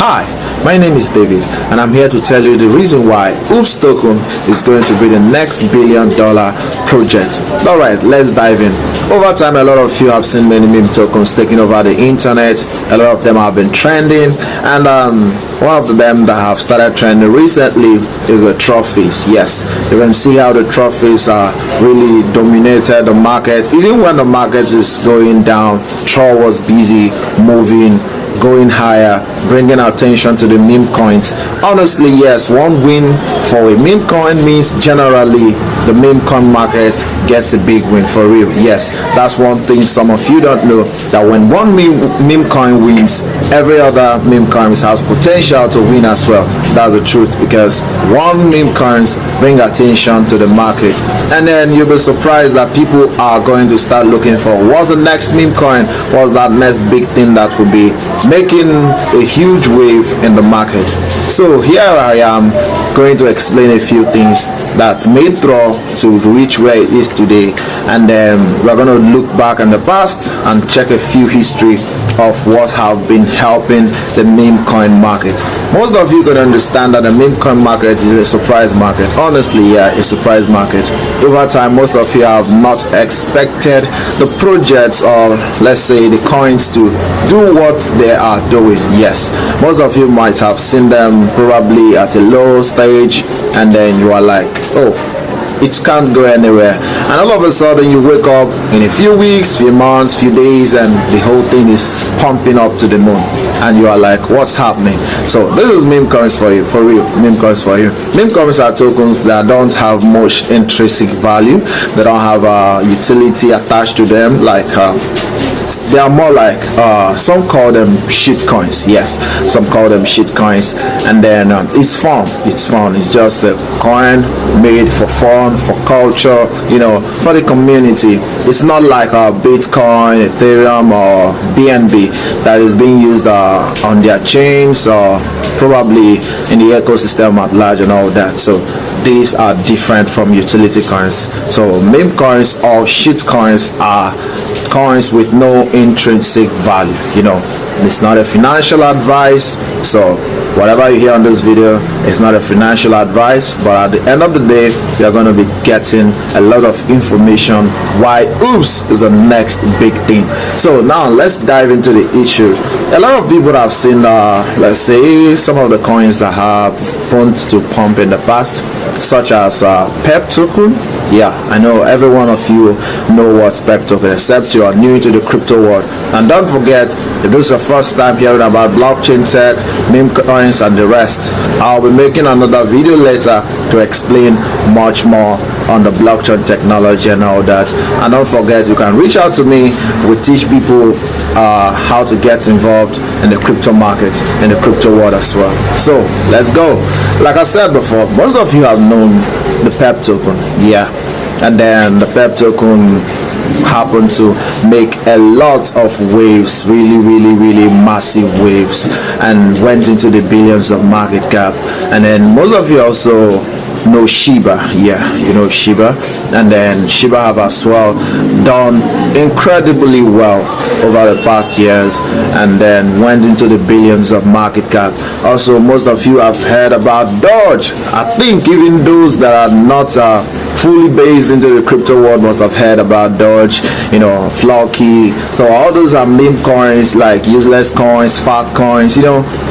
Hi, my name is David and I'm here to tell you the reason why Oops Token is going to be the next billion-dollar project. Alright, let's dive in. Over time, a lot of you have seen many meme tokens taking over the internet. A lot of them have been trending, and one of them that have started trending recently is the trophies. Yes, you can see how the trophies are really dominated the market. Even when the market is going down, Tro was busy moving, going higher, bringing attention to the meme coins. Honestly, yes, one win for a meme coin means generally the meme coin market gets a big win for real. Yes, that's one thing some of you don't know, that when one meme coin wins, every other meme coin has potential to win as well. That's the truth, because one meme coins bring attention to the market, and then you'll be surprised that people are going to start looking for what's the next meme coin, what's that next big thing that will be making a huge wave in the market. So here I am going to explain a few things that made Tro to reach where it is today, and then we're going to look back in the past and check a few history of what have been helping the meme coin market. Most of you can understand that the meme coin market is a surprise market. Honestly, yeah, a surprise market. Over time, most of you have not expected the projects, or let's say the coins, to do what they are doing. Yes, most of you might have seen them probably at a low stage, and then you are like, oh, it can't go anywhere, and all of a sudden you wake up in a few weeks, few months, few days, and the whole thing is pumping up to the moon, and you are like, what's happening? So this is meme coins for you, for real. Meme coins for you. Meme coins are tokens that don't have much intrinsic value. They don't have a utility attached to them, like they are more like some call them shit coins. Yes, some call them shit coins, and then it's fun. It's just a coin made for fun, for culture, for the community. It's not like Bitcoin, Ethereum, or BNB that is being used on their chains, or probably in the ecosystem at large and all that. So these are different from utility coins. So meme coins or shit coins are coins with no intrinsic value. It's not a financial advice, so whatever you hear on this video is not a financial advice, but at the end of the day, you're going to be getting a lot of information why Oops is the next big thing. So now let's dive into the issue. A lot of people have seen let's say some of the coins that have prone to pump in the past, such as PEP token. Yeah, I know every one of you know what's PEP token, except you are new to the crypto world. And don't forget, if this is your first time hearing about blockchain tech, meme coins, and the rest, I'll be making another video later to explain much more on the blockchain technology and all that. And don't forget, you can reach out to me. We teach people how to get involved in the crypto market, in the crypto world as well. So let's go. Like I said before, most of you have known the PEP token. Yeah, and then the PEP token happened to make a lot of waves, really massive waves, and went into the billions of market cap. And then most of you also know Shiba. Yeah, you know Shiba, and then Shiba have as well done incredibly well over the past years, and then went into the billions of market cap. Also, most of you have heard about Doge. I think even those that are not fully based into the crypto world must have heard about Doge, Flocky. So all those are meme coins, like useless coins, fat coins.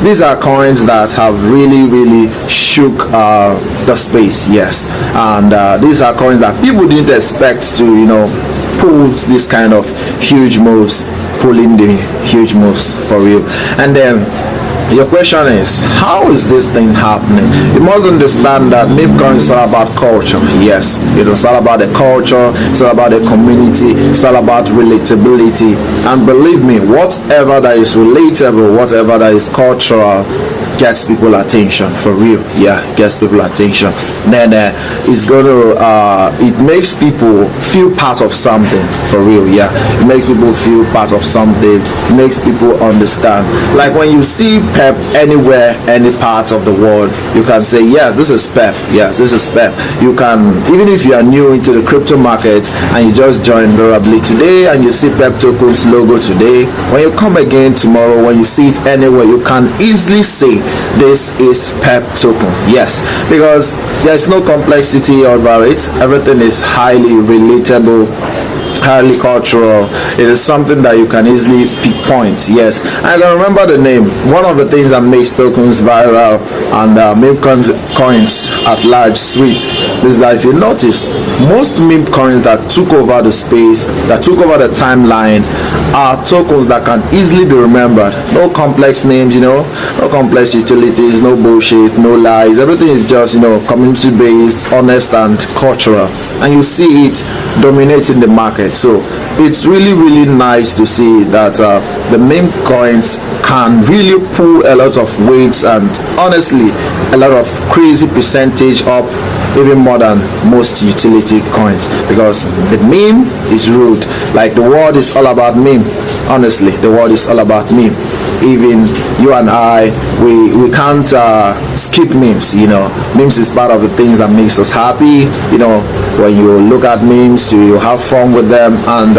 These are coins that have really shook the space. Yes, and these are coins that people didn't expect to pull this kind of huge moves, pulling the huge moves for real. And then your question is, how is this thing happening? You must understand that meme coins is all about culture. Yes, it's all about the culture, it's all about the community, it's all about relatability. And believe me, whatever that is relatable, whatever that is cultural, gets people attention for real. Yeah, gets people attention. Then it's gonna it makes people feel part of something for real. Yeah, it makes people feel part of something. It makes people understand. Like when you see Pep anywhere, any part of the world, you can say, yeah, this is Pep. Yes, this is Pep. You can, even if you are new into the crypto market and you just joined Durably today and you see Pep Token's logo today, when you come again tomorrow, when you see it anywhere, you can easily say this is Pep Token. Yes, because there's no complexity about it. Everything is highly relatable, highly cultural. It is something that you can easily pinpoint. Yes, I can remember the name. One of the things that makes tokens viral and meme coins at large sweet is that if you notice, most meme coins that took over the space, that took over the timeline, are tokens that can easily be remembered. No complex names, no complex utilities, no bullshit, no lies. Everything is just community based, honest and cultural, and you see it dominating the market. So it's really nice to see that the meme coins can really pull a lot of weights and honestly a lot of crazy percentage up, even more than most utility coins, because the meme is rude. Like the world is all about meme. Honestly, the world is all about meme. Even you and I, we can't skip memes. Memes is part of the things that makes us happy. When you look at memes, you have fun with them, and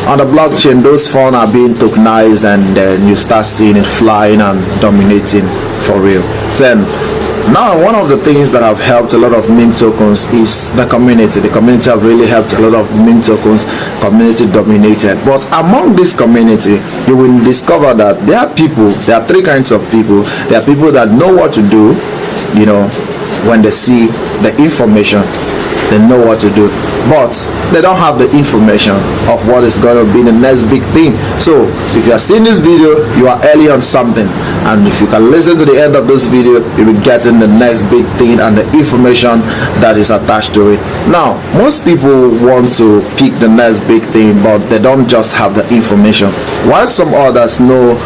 on the blockchain, those fun are being tokenized, and then you start seeing it flying and dominating for real. Then now, one of the things that have helped a lot of meme tokens is the community. The community have really helped a lot of meme tokens, community dominated. But among this community, you will discover that there are three kinds of people. There are people that know what to do, when they see the information, they know what to do, but they don't have the information of what is going to be the next big thing. So if you are seeing this video, you are early on something, and if you can listen to the end of this video, you will get in the next big thing and the information that is attached to it. Now, most people want to pick the next big thing, but they don't just have the information, while some others know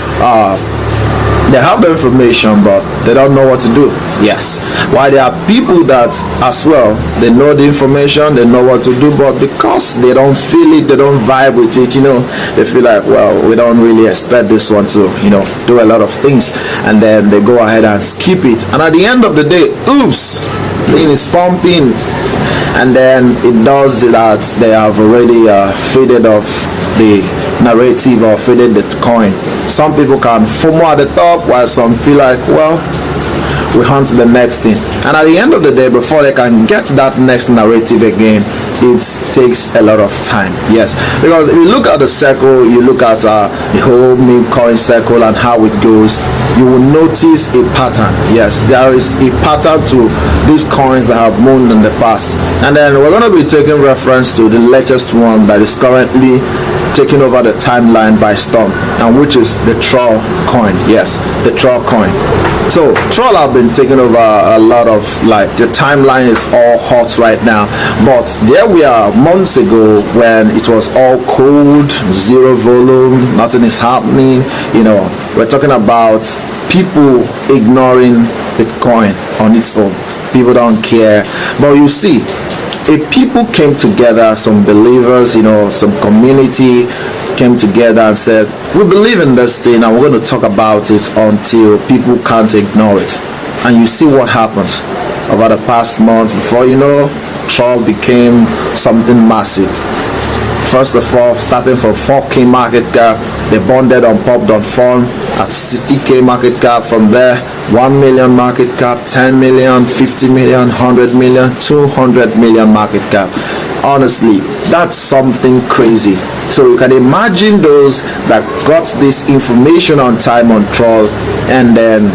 they have the information but they don't know what to do. Yes, while there are people that as well, they know the information, they know what to do, but because they don't feel it, they don't vibe with it, they feel like, well, we don't really expect this one to do a lot of things, and then they go ahead and skip it, and at the end of the day, oops, thing is pumping, and then it does that they have already faded off the narrative or faded the coin. Some people can FOMO at the top, while some feel like, well, we hunt the next thing, and at the end of the day, before they can get that next narrative again, it takes a lot of time. Yes, because if you look at the circle, you look at the whole meme coin circle and how it goes, you will notice a pattern. Yes, there is a pattern to these coins that have moved in the past, and then we're going to be taking reference to the latest one that is currently taking over the timeline by storm, and which is the Troll coin. Yes, the Troll coin. So Troll have been taking over a lot of, like, the timeline is all hot right now, but there we are months ago when it was all cold, zero volume, nothing is happening. We're talking about people ignoring Bitcoin on its own. People don't care, but you see, if people came together, some believers, some community came together and said, we believe in this thing and we're going to talk about it until people can't ignore it. And you see what happens over the past month. Before you know, Troll became something massive. First of all, starting from 4K market cap, they bonded on pop.fun at 60K market cap. From there, 1 million market cap, 10 million, 50 million, 100 million, 200 million market cap. Honestly, that's something crazy. So you can imagine those that got this information on time on Troll and then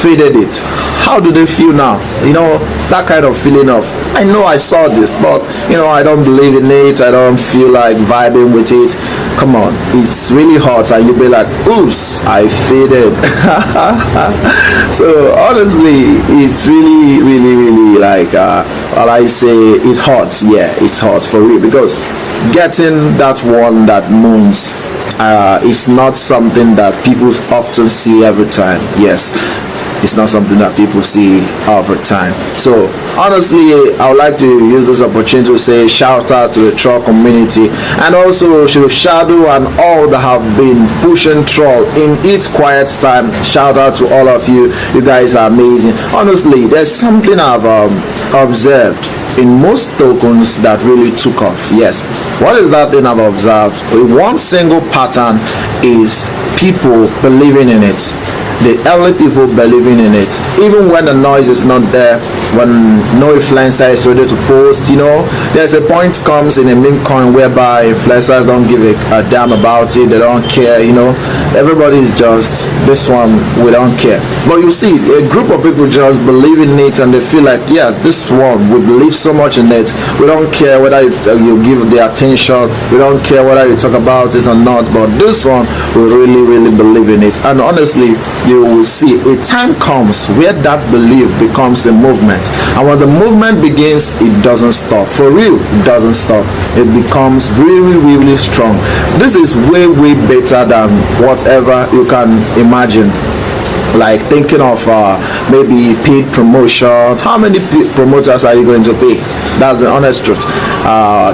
faded it. How do they feel now? That kind of feeling of, I know I saw this, but I don't believe in it, I don't feel like vibing with it. Come on, it's really hot, and you'll be like, oops, I faded. So honestly, it's really like, I say it hurts. Yeah, it's hot for real, because getting that one that moons It's not something that people often see every time. Yes, it's not something that people see over time. So honestly, I would like to use this opportunity to say shout out to the troll community, and also to Shadow and all that have been pushing troll in its quiet time. Shout out to all of you. You guys are amazing. Honestly, there's something I've observed in most tokens that really took off. Yes, what is that thing I've observed? One single pattern is people believing in it. The early people believing in it, even when the noise is not there, when no influencer is ready to post. There's a point comes in a meme coin whereby influencers don't give a damn about it. They don't care. Everybody is just this one, we don't care. But you see a group of people just believe in it, and they feel like, yes, this one, we believe so much in it, we don't care whether you give the attention, we don't care whether you talk about it or not, but this one, we really believe in it. And honestly, you will see a time comes where that belief becomes a movement, and when the movement begins, it doesn't stop. For real, it doesn't stop. It becomes really strong. This is way better than whatever you can imagine, like thinking of maybe paid promotion. How many promoters are you going to pay? That's the honest truth.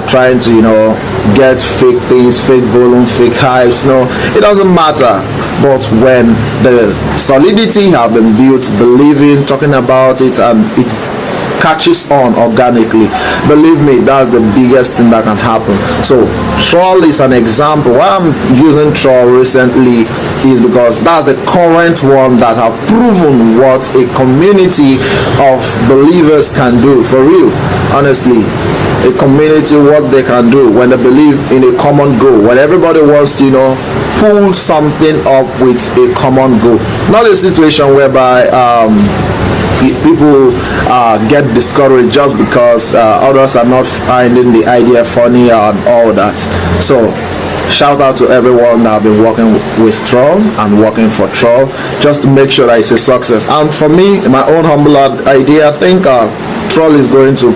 Trying to get fake things, fake volume, fake hypes. No, it doesn't matter. But when the solidity have been built, believing, talking about it, and it catches on organically, believe me, that's the biggest thing that can happen. So troll is an example. Why I'm using troll recently is because that's the current one that have proven what a community of believers can do. For real, honestly, a community, what they can do when they believe in a common goal, when everybody wants to pull something up with a common goal, not a situation whereby people get discouraged just because others are not finding the idea funny and all that. So shout out to everyone that have been working with troll and working for troll just to make sure that it's a success. And for me, my own humble idea, I think troll is going to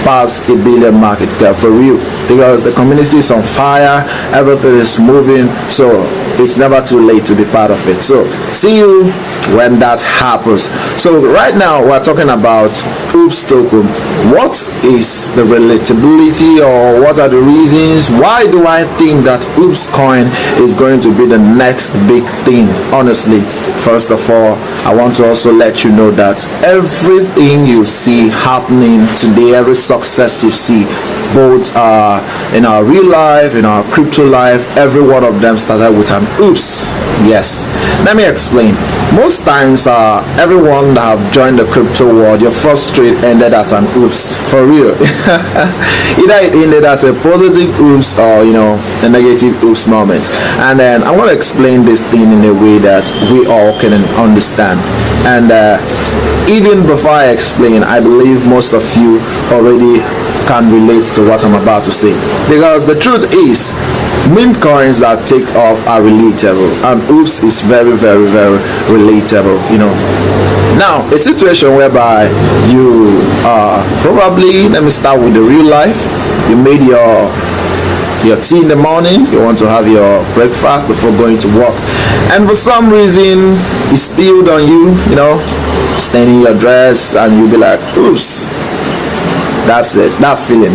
pass $1 billion market cap for real, because the community is on fire, everything is moving, so it's never too late to be part of it. So see you when that happens. So right now we're talking about Oops token. What is the relatability, or what are the reasons? Why do I think that Oops coin is going to be the next big thing? Honestly, first of all, I want to also let you know that everything you see happening today, every success you see, both in our real life, in our crypto life, every one of them started with an oops. Yes, let me explain. Most times everyone that have joined the crypto world, your first trade ended as an oops. For real. Either it ended as a positive oops or a negative oops moment. And then I want to explain this thing in a way that we all can understand. And even before I explain, I believe most of you already can relate to what I'm about to say, because the truth is, meme coins that take off are relatable, and oops is very relatable. Now, a situation whereby you probably, let me start with the real life. You made your tea in the morning, you want to have your breakfast before going to work, and for some reason it spilled on you, staining your dress, and you'll be like, oops. That's it, that feeling.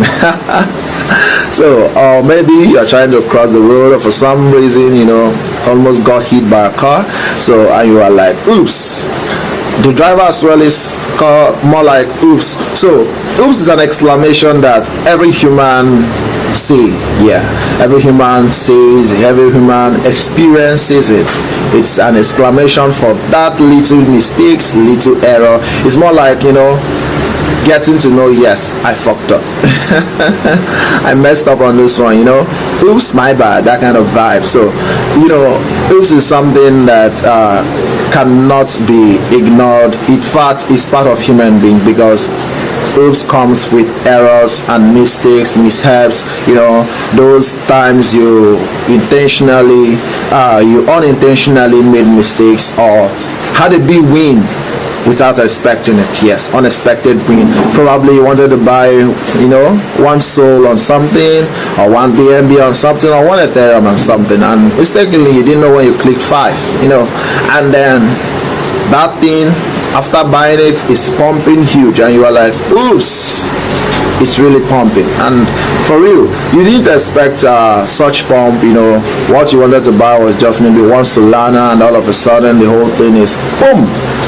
So maybe you're trying to cross the road, or for some reason almost got hit by a car, so and you are like, oops. The driver as well is called more like oops. So oops is an exclamation that every human say. Yeah, every human says, every human experiences it. It's an exclamation for that little mistakes, little error. It's more like getting to know, yes, I fucked up. I messed up on this one, oops, my bad, that kind of vibe. So oops is something that cannot be ignored. In fact, it's part of human being, because oops comes with errors and mistakes, mishaps. Those times you unintentionally made mistakes, or had a big win without expecting it. Yes, unexpected win. Probably you wanted to buy, one Sol on something, or one BNB on something, or one Ethereum on something, and mistakenly you didn't know when you clicked 5, and then that thing, after buying it, is pumping huge, and you are like, oops, it's really pumping. And for real, you didn't expect such pump. What you wanted to buy was just maybe one Solana, and all of a sudden the whole thing is boom,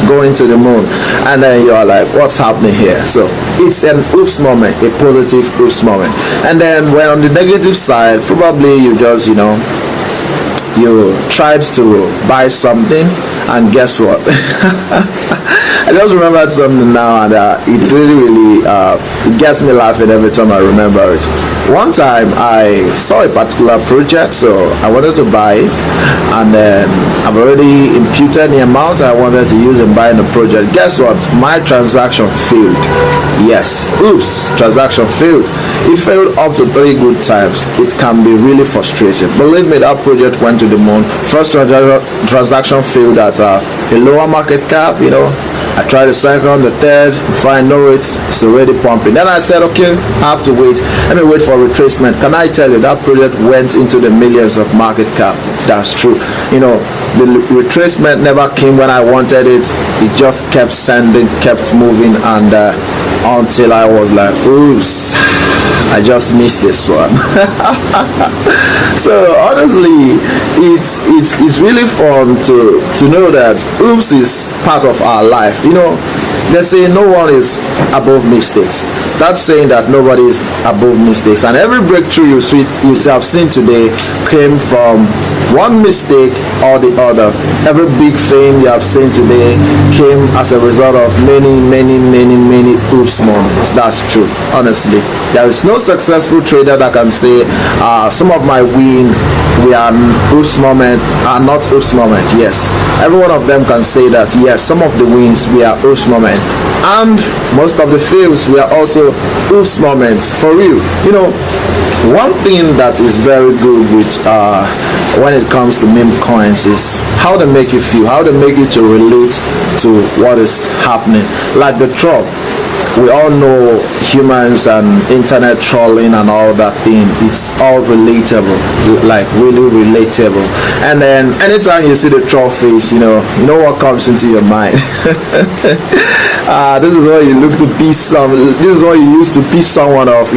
going to the moon, and then you are like, what's happening here? So it's an oops moment, a positive oops moment. And then when on the negative side, probably you just you tried to buy something, and guess what? I just remembered something now, and it really it gets me laughing every time I remember it. One time I saw a particular project, so I wanted to buy it, and then I've already imputed the amount I wanted to use in buying the project. Guess what? My transaction failed. Yes, oops, transaction failed. It failed up to 3 good times. It can be really frustrating. Believe me, that project went to the moon. First transaction failed at a lower market cap. I tried the second, the third. Before I know it, it's already pumping. Then I said, okay, I have to wait. Let me wait for retracement. Can I tell you, that project went into the millions of market cap? That's true. The retracement never came when I wanted it. It just kept sending, kept moving, and until I was like, oops, I just missed this one. So honestly, it's really fun to know that oops is part of our life. They say no one is above mistakes. That's saying that nobody is above mistakes, and every breakthrough you have seen today came from one mistake or the other. Every big thing you have seen today came as a result of many oops moments. That's true. Honestly, there is no successful trader that can say some of my win we are oops moment are not oops moment. Yes, every one of them can say that. Yes, some of the wins we are oops moment, and most of the fails we are also oops moments. For real, one thing that is very good with when it comes to meme coins is how they make you feel, how they make you to relate to what is happening. Like the troll, we all know humans and internet trolling and all that thing. It's all relatable, like really relatable. And then anytime you see the troll face, you know what comes into your mind. This is what you look to piss this is what you use to piss someone off.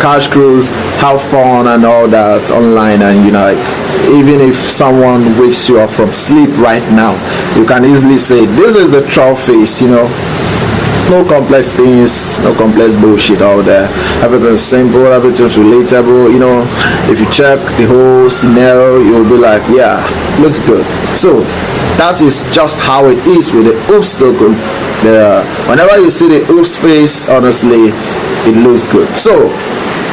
Cash cruise, have fun and all that online, and even if someone wakes you up from sleep right now, you can easily say this is the troll face. No complex things, no complex bullshit out there. Everything's simple, everything's relatable. If you check the whole scenario, you'll be like, yeah, looks good. So that is just how it is with the oops token. Whenever you see the oops face, honestly, it looks good. So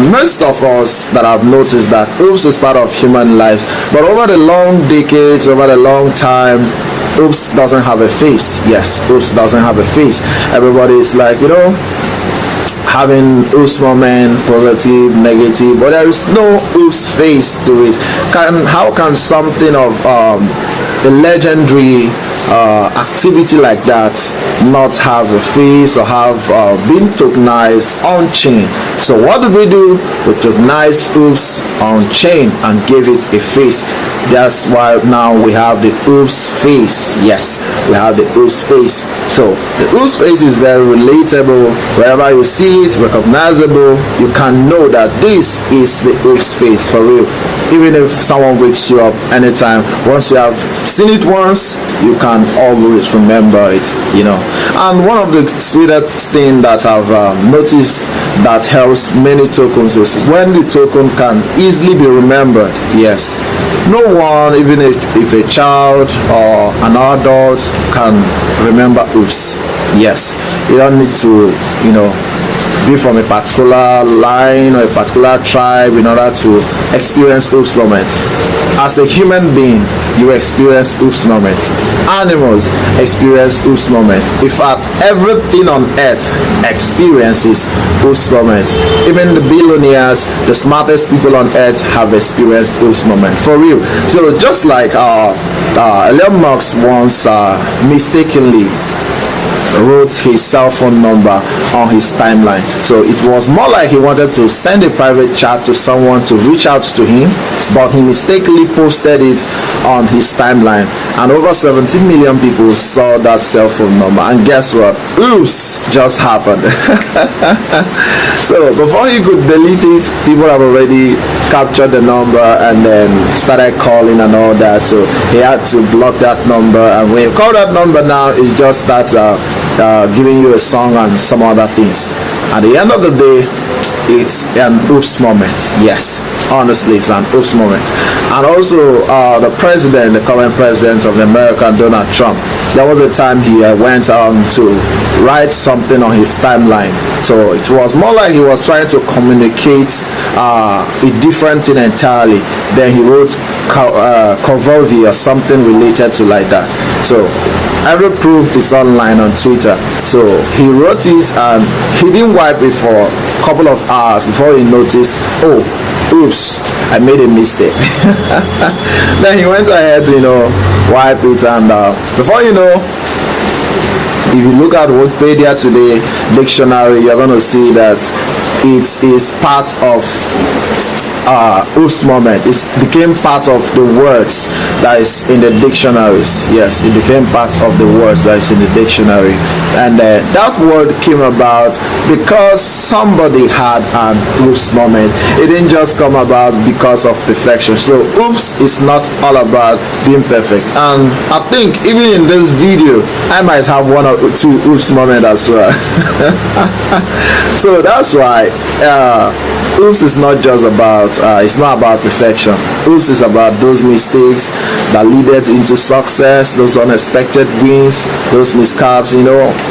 most of us that have noticed that oops is part of human life, but over the long decades, over the long time, oops doesn't have a face. Yes, oops doesn't have a face. Everybody is like, having oops moment, positive, negative, but there is no oops face to it. How can something of a legendary activity like that not have a face or have been tokenized on chain? So what did we do? We tokenized oops on chain and gave it a face. That's why now we have the oops face. Yes, we have the oops face. So the oops face is very relatable. Wherever you see it, recognizable, you can know that this is the oops face for real. Even if someone wakes you up anytime, once you have seen it once, you can always remember it. And one of the sweetest thing that I've noticed that helps many tokens is when the token can easily be remembered. Yes, no one, even if a child or an adult, can remember oops. Yes, you don't need to be from a particular line or a particular tribe in order to experience oops moments. As a human being, you experience oops moments. Animals experience oops moments. In fact, everything on earth experiences oops moments. Even the billionaires, the smartest people on earth, have experienced oops moments. For real. So just like Elon Musk once mistakenly wrote his cell phone number on his timeline. So it was more like he wanted to send a private chat to someone to reach out to him, but he mistakenly posted it on his timeline, and over 17 million people saw that cell phone number. And guess what? Oops just happened. So before he could delete it, people have already captured the number and then started calling and all that. So he had to block that number, and when you call that number now, it's just that giving you a song and some other things. At the end of the day, it's an oops moment. Yes, honestly, it's an oops moment. And also the current president of America, Donald Trump, there was a time he went on to write something on his timeline. So it was more like he was trying to communicate a different thing entirely. Then he wrote Kovovi or something related to like that. So every proof is online on Twitter. So he wrote it and he didn't wipe it for a couple of hours before he noticed, oh, oops, I made a mistake. Then he went ahead to wipe it, and before you know, if you look at Wikipedia today dictionary, you're going to see that it is part of oops moment. It became part of the words that is in the dictionaries. Yes, it became part of the words that is in the dictionary, and that word came about because somebody had an oops moment. It didn't just come about because of perfection. So oops is not all about being perfect, and I think even in this video I might have one or two oops moments as well. So that's why oops is not just about it's not about perfection. Oops is about those mistakes that leaded into success, those unexpected wins, those miscaps,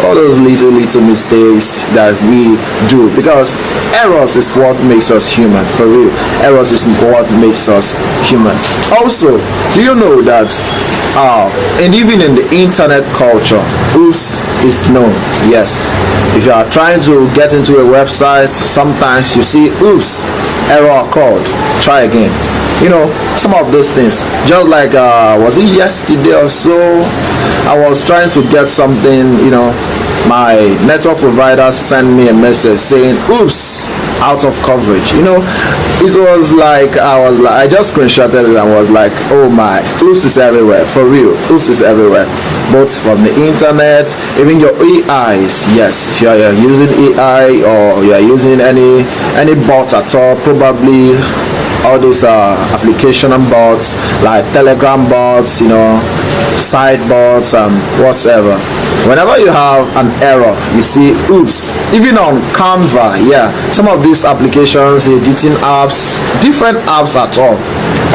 all those little mistakes that we do, because errors is what makes us human. For real, errors is what makes us humans. Also, do you know that and even in the internet culture, oops is known? Yes, if you are trying to get into a website, sometimes you see oops, error occurred, try again. Some of those things, just like was it yesterday or so, I was trying to get something, my network provider sent me a message saying oops, out of coverage. It was like I just screenshotted it and was like, oh my, oops is everywhere. For real, oops is everywhere, both from the internet, even your AIs. Yes, if you are using AI or you are using any bot at all, probably all these application and bots like Telegram bots, side bots and whatever. Whenever you have an error, you see oops. Even on Canva, some of these applications, editing apps, different apps at all,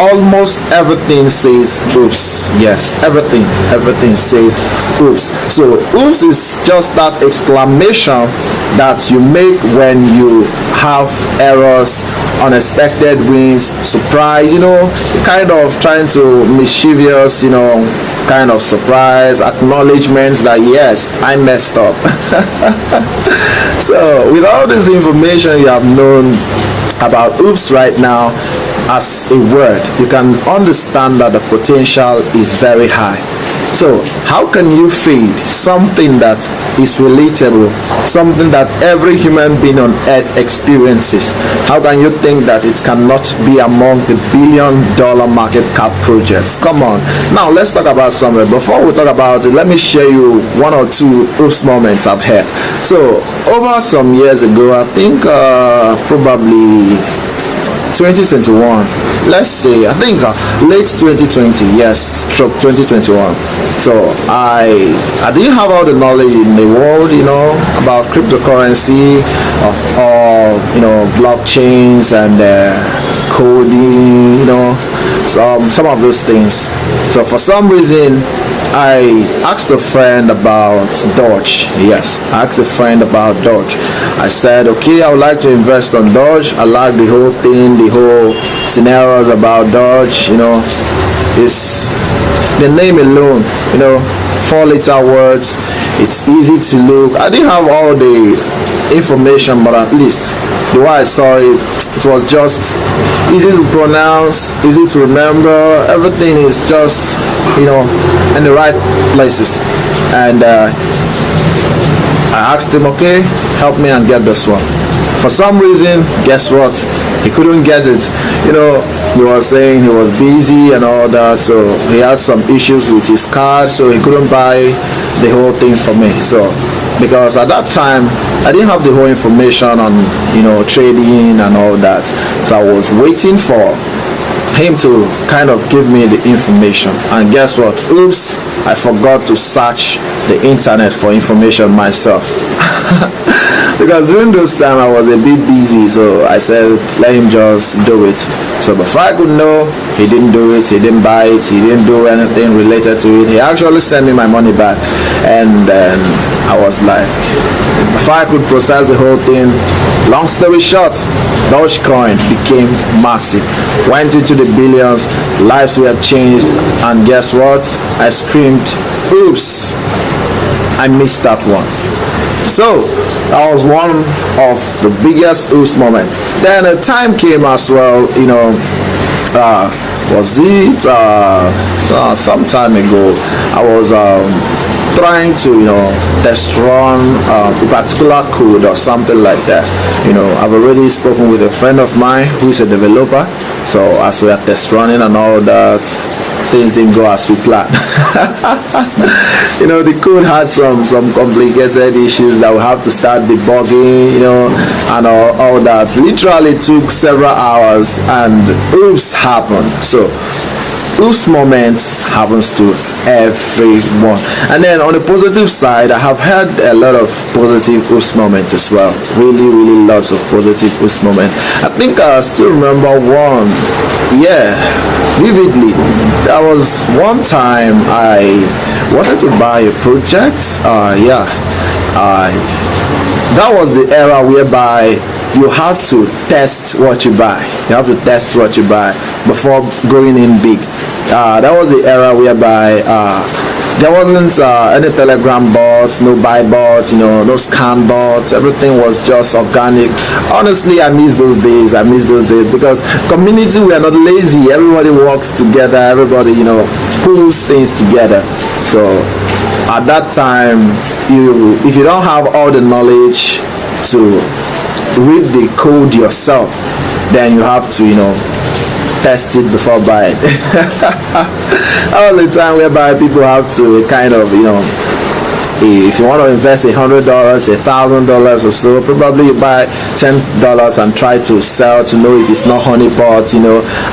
almost everything says oops. Yes, everything says oops. So oops is just that exclamation that you make when you have errors, unexpected wins, surprise, kind of trying to mischievous, kind of surprise, acknowledgement that yes, I messed up. So with all this information you have known about oops right now as a word, you can understand that the potential is very high. So how can you feed something that is relatable, something that every human being on earth experiences? How can you think that it cannot be among the billion-dollar market cap projects? Come on. Now let's talk about something. Before we talk about it, let me share you one or two oops moments I've had. So over some years ago, I think probably 2021, let's say, I think late 2020, yes, stroke 2021. So I didn't have all the knowledge in the world, about cryptocurrency or blockchains and coding, some of those things. So for some reason, I asked a friend about Doge. Yes, I asked a friend about Doge. I said, okay, I would like to invest on Doge. I like the whole thing, the whole scenarios about Doge. It's the name alone, 4-letter words. It's easy to look. I didn't have all the information, but at least the way I saw it, it was just easy to pronounce, easy to remember. Everything is just in the right places. And I asked him, okay, help me and get this one. For some reason, guess what? He couldn't get it. He was saying he was busy and all that, so he had some issues with his card, so he couldn't buy the whole thing for me. So because at that time I didn't have the whole information on trading and all that, so I was waiting for him to kind of give me the information. And guess what? Oops, I forgot to search the internet for information myself. Because during those time I was a bit busy, so I said let him just do it. So before I could know, he didn't do it, he didn't buy it, he didn't do anything related to it. He actually sent me my money back, and then I was like, before I could process the whole thing, long story short, Dogecoin became massive, went into the billions, lives were changed, and guess what? I screamed, oops, I missed that one. So that was one of the biggest oops moment. Then a time came as well, was it some time ago, I was trying to test run a particular code or something like that. I've already spoken with a friend of mine who is a developer, so as we are test running and all that, things didn't go as we planned. The code had some complicated issues that we have to start debugging, and all that. Literally took several hours, and oops happened. So oops moments happens to everyone. And then on the positive side, I have had a lot of positive oops moments as well. Really lots of positive oops moments. I think I still remember one, vividly. There was one time I wanted to buy a project. That was the era whereby you have to test what you buy. You have to test what you buy before going in big. That was the era whereby there wasn't any Telegram bots, no buy bots, no scan bots. Everything was just organic. Honestly, I miss those days. Because community, we are not lazy. Everybody works together. Everybody, pulls things together. So at that time, if you don't have all the knowledge to read the code yourself, then you have to test it before buying. All the time whereby people have to kind of if you want to invest $100, $1,000 or so, probably you buy $10 and try to sell to know if it's not honeypot,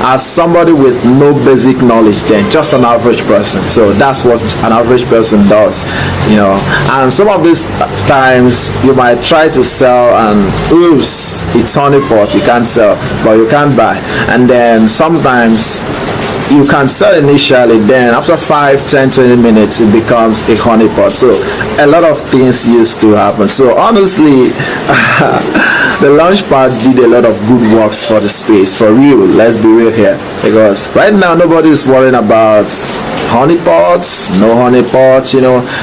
as somebody with no basic knowledge, then just an average person. So that's what an average person does, and some of these times you might try to sell and oops, it's honeypot, you can't sell, but you can't buy. And then sometimes you can sell initially, then after 5, 10, 20 minutes it becomes a honeypot. So a lot of things used to happen. So honestly, the launch pads did a lot of good works for the space, for real. Let's be real here, because right now nobody is worrying about honeypots, no honeypots.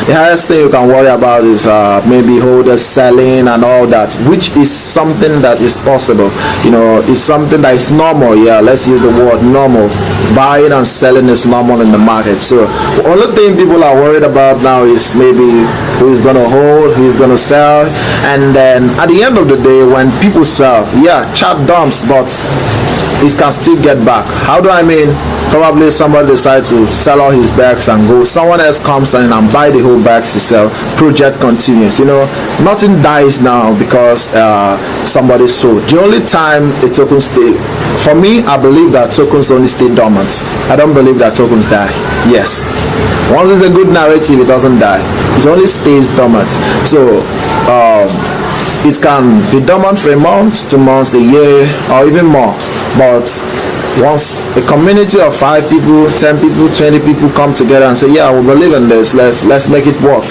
The highest thing you can worry about is maybe holders selling and all that, which is something that is possible. It's something that is normal. Let's use the word normal. Buying and selling is normal in the market. So the only thing people are worried about now is maybe who is going to hold, who is going to sell. And then at the end of the day, when people sell, chat dumps, but it can still get back. How do I mean? Probably somebody decides to sell all his bags and go. Someone else comes in and buy the whole bags to sell. Project continues. Nothing dies now because somebody sold. The only time a token stay, for me, I believe that tokens only stay dormant. I don't believe that tokens die. Yes. Once it's a good narrative, it doesn't die. It only stays dormant. So it can be dormant for a month, 2 months, a year, or even more. But once a community of 5 people, 10 people, 20 people come together and say, we believe in this, let's make it work,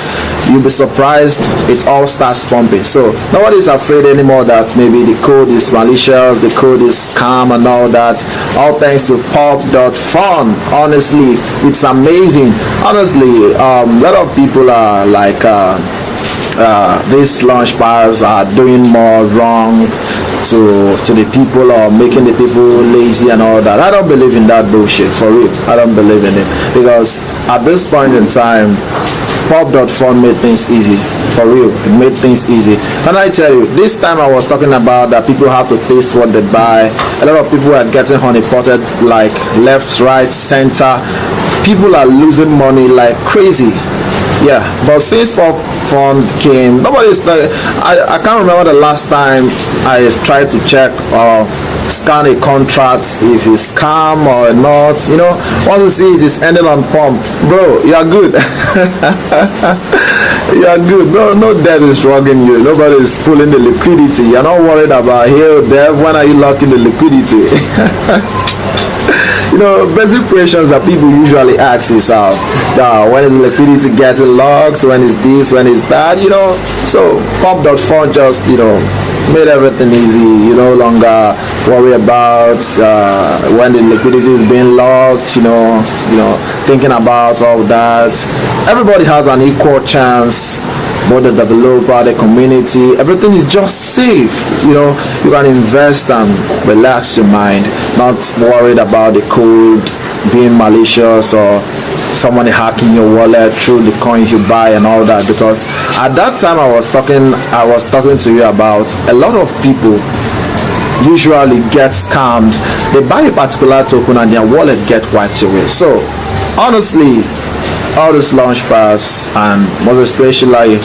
you'll be surprised, it all starts pumping. So nobody's afraid anymore that maybe the code is malicious, the code is scam and all that, all thanks to pop.fun. Honestly, it's amazing. Honestly, a lot of people are like these launch pads are doing more wrong to the people, or making the people lazy and all that. I don't believe in that bullshit, for real. I don't believe in it, because at this point in time, Pop.fun made things easy. For real, it made things easy. And I tell you, this time I was talking about that people have to taste what they buy. A lot of people are getting honey potted like left, right, center. People are losing money like crazy. Yeah, but since Pop Fund came, nobody's like, I can't remember the last time I tried to check or scan a contract if it's scam or not. You know, once you see it is ending on pump, bro, you are good. You are good. No debt is robbing you. Nobody is pulling the liquidity. You're not worried about here or there. When are you locking the liquidity? You know, basic questions that people usually ask is when is liquidity getting locked, when is this, when is that, you know. So Pop.fun just, you know, made everything easy. You no longer worry about when the liquidity is being locked, you know, thinking about all that. Everybody has an equal chance, both the developer, the community, everything is just safe. You know, you can invest and relax your mind, not worried about the code being malicious or someone hacking your wallet through the coins you buy and all that. Because at that time I was talking to you about a lot of people usually get scammed. They buy a particular token and their wallet get wiped away. So honestly, all these launch pads, and most especially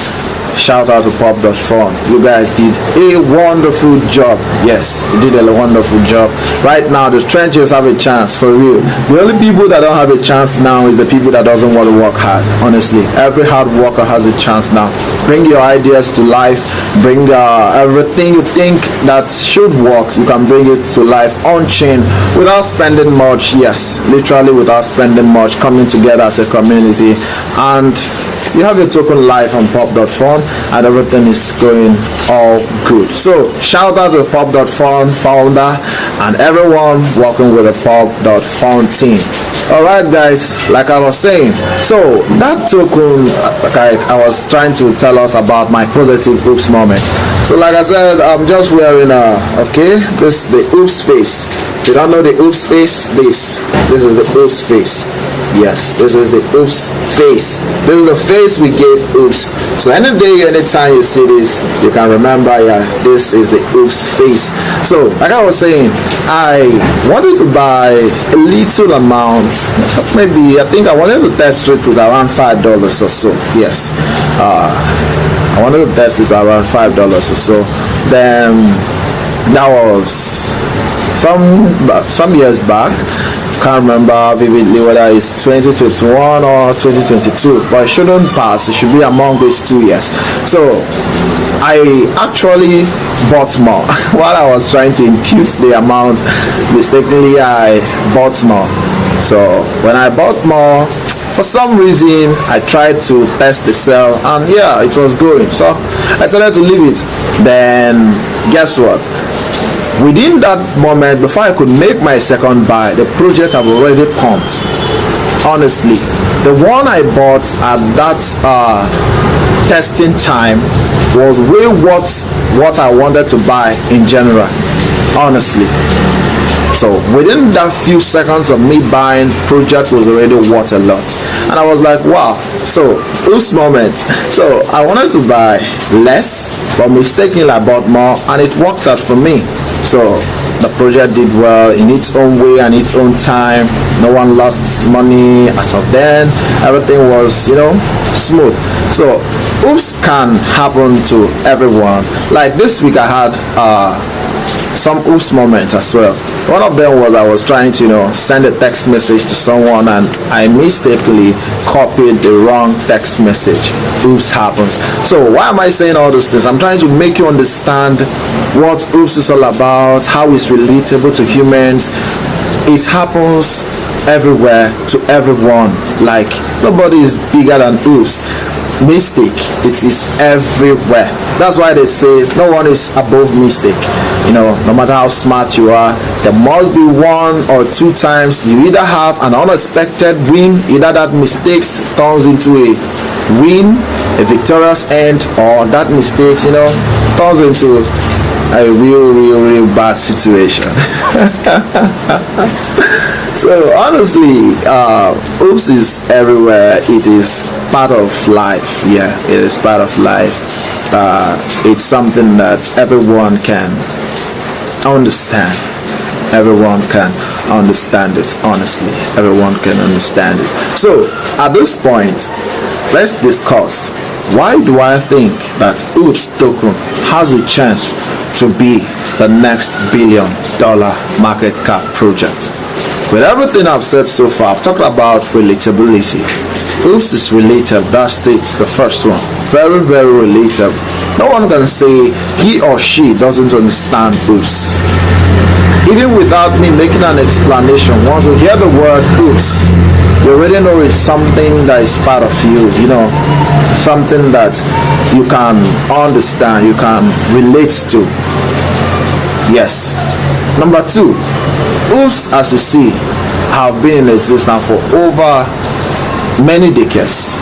shout out to Pop.fun, you guys did a wonderful job. Yes, you did a wonderful job. Right now the trenches have a chance, for real. The only people that don't have a chance now is the people that doesn't want to work hard. Honestly, every hard worker has a chance now. Bring your ideas to life, bring everything you think that should work, you can bring it to life on chain without spending much. Yes, literally without spending much, coming together as a community, and you have your token live on Pop.fun and everything is going all good. So shout out to Pop.fun founder and everyone working with the Pop.fun team. Alright guys, like I was saying, so that token, like I was trying to tell us about my positive oops moment. So like I said, I'm just wearing this is the oops face. If you don't know the oops face, this is the oops face. Yes, this is the oops face. This is the face we gave oops. So any day, anytime you see this, you can remember, yeah, this is the oops face. So like I was saying, I wanted to buy a little amount. Maybe, I think I wanted to test it with around $5 or so. Yes, I wanted to test it around $5 or so. Then that was some years back. Can't remember vividly whether it's 2021 or 2022, but it shouldn't pass. It should be among these 2 years. So I actually bought more while I was trying to impute the amount. Mistakenly, I bought more. So when I bought more, for some reason I tried to test the sell, and yeah, it was going. So I decided to leave it. Then guess what? Within that moment, before I could make my second buy, the project have already pumped. Honestly, the one I bought at that testing time was way what I wanted to buy in general. Honestly, so within that few seconds of me buying, project was already worth a lot, and I was like, wow. So those moments. So I wanted to buy less, but mistakenly I bought more, and it worked out for me. So the project did well in its own way and its own time. No one lost money as of then. Everything was, you know, smooth. So oops can happen to everyone. Like this week I had some oops moments as well. One of them was I was trying to, you know, send a text message to someone and I mistakenly copied the wrong text message. Oops happens. So why am I saying all these things? I'm trying to make you understand what oops is all about, how it's relatable to humans. It happens everywhere to everyone. Like nobody is bigger than oops. Mistake, it is everywhere. That's why they say no one is above mistake. You know, no matter how smart you are, there must be 1 or 2 times you either have an unexpected win, either that mistake turns into a win, a victorious end, or that mistake, you know, turns into a real bad situation. So honestly, oops is everywhere. It is part of life. Yeah, it is part of life. It's something that everyone can understand. Everyone can understand it. Honestly, everyone can understand it. So at this point, let's discuss, why do I think that oops token has a chance to be the next $1 billion market cap project? With everything I've said so far, I've talked about relatability. Oops is relatable. That's the first one. Very relatable. No one can say he or she doesn't understand oops. Even without me making an explanation, once you hear the word oops, you already know it's something that is part of you, something that you can understand, you can relate to. Yes. Number two, oops, as you see, have been in existence for over many decades.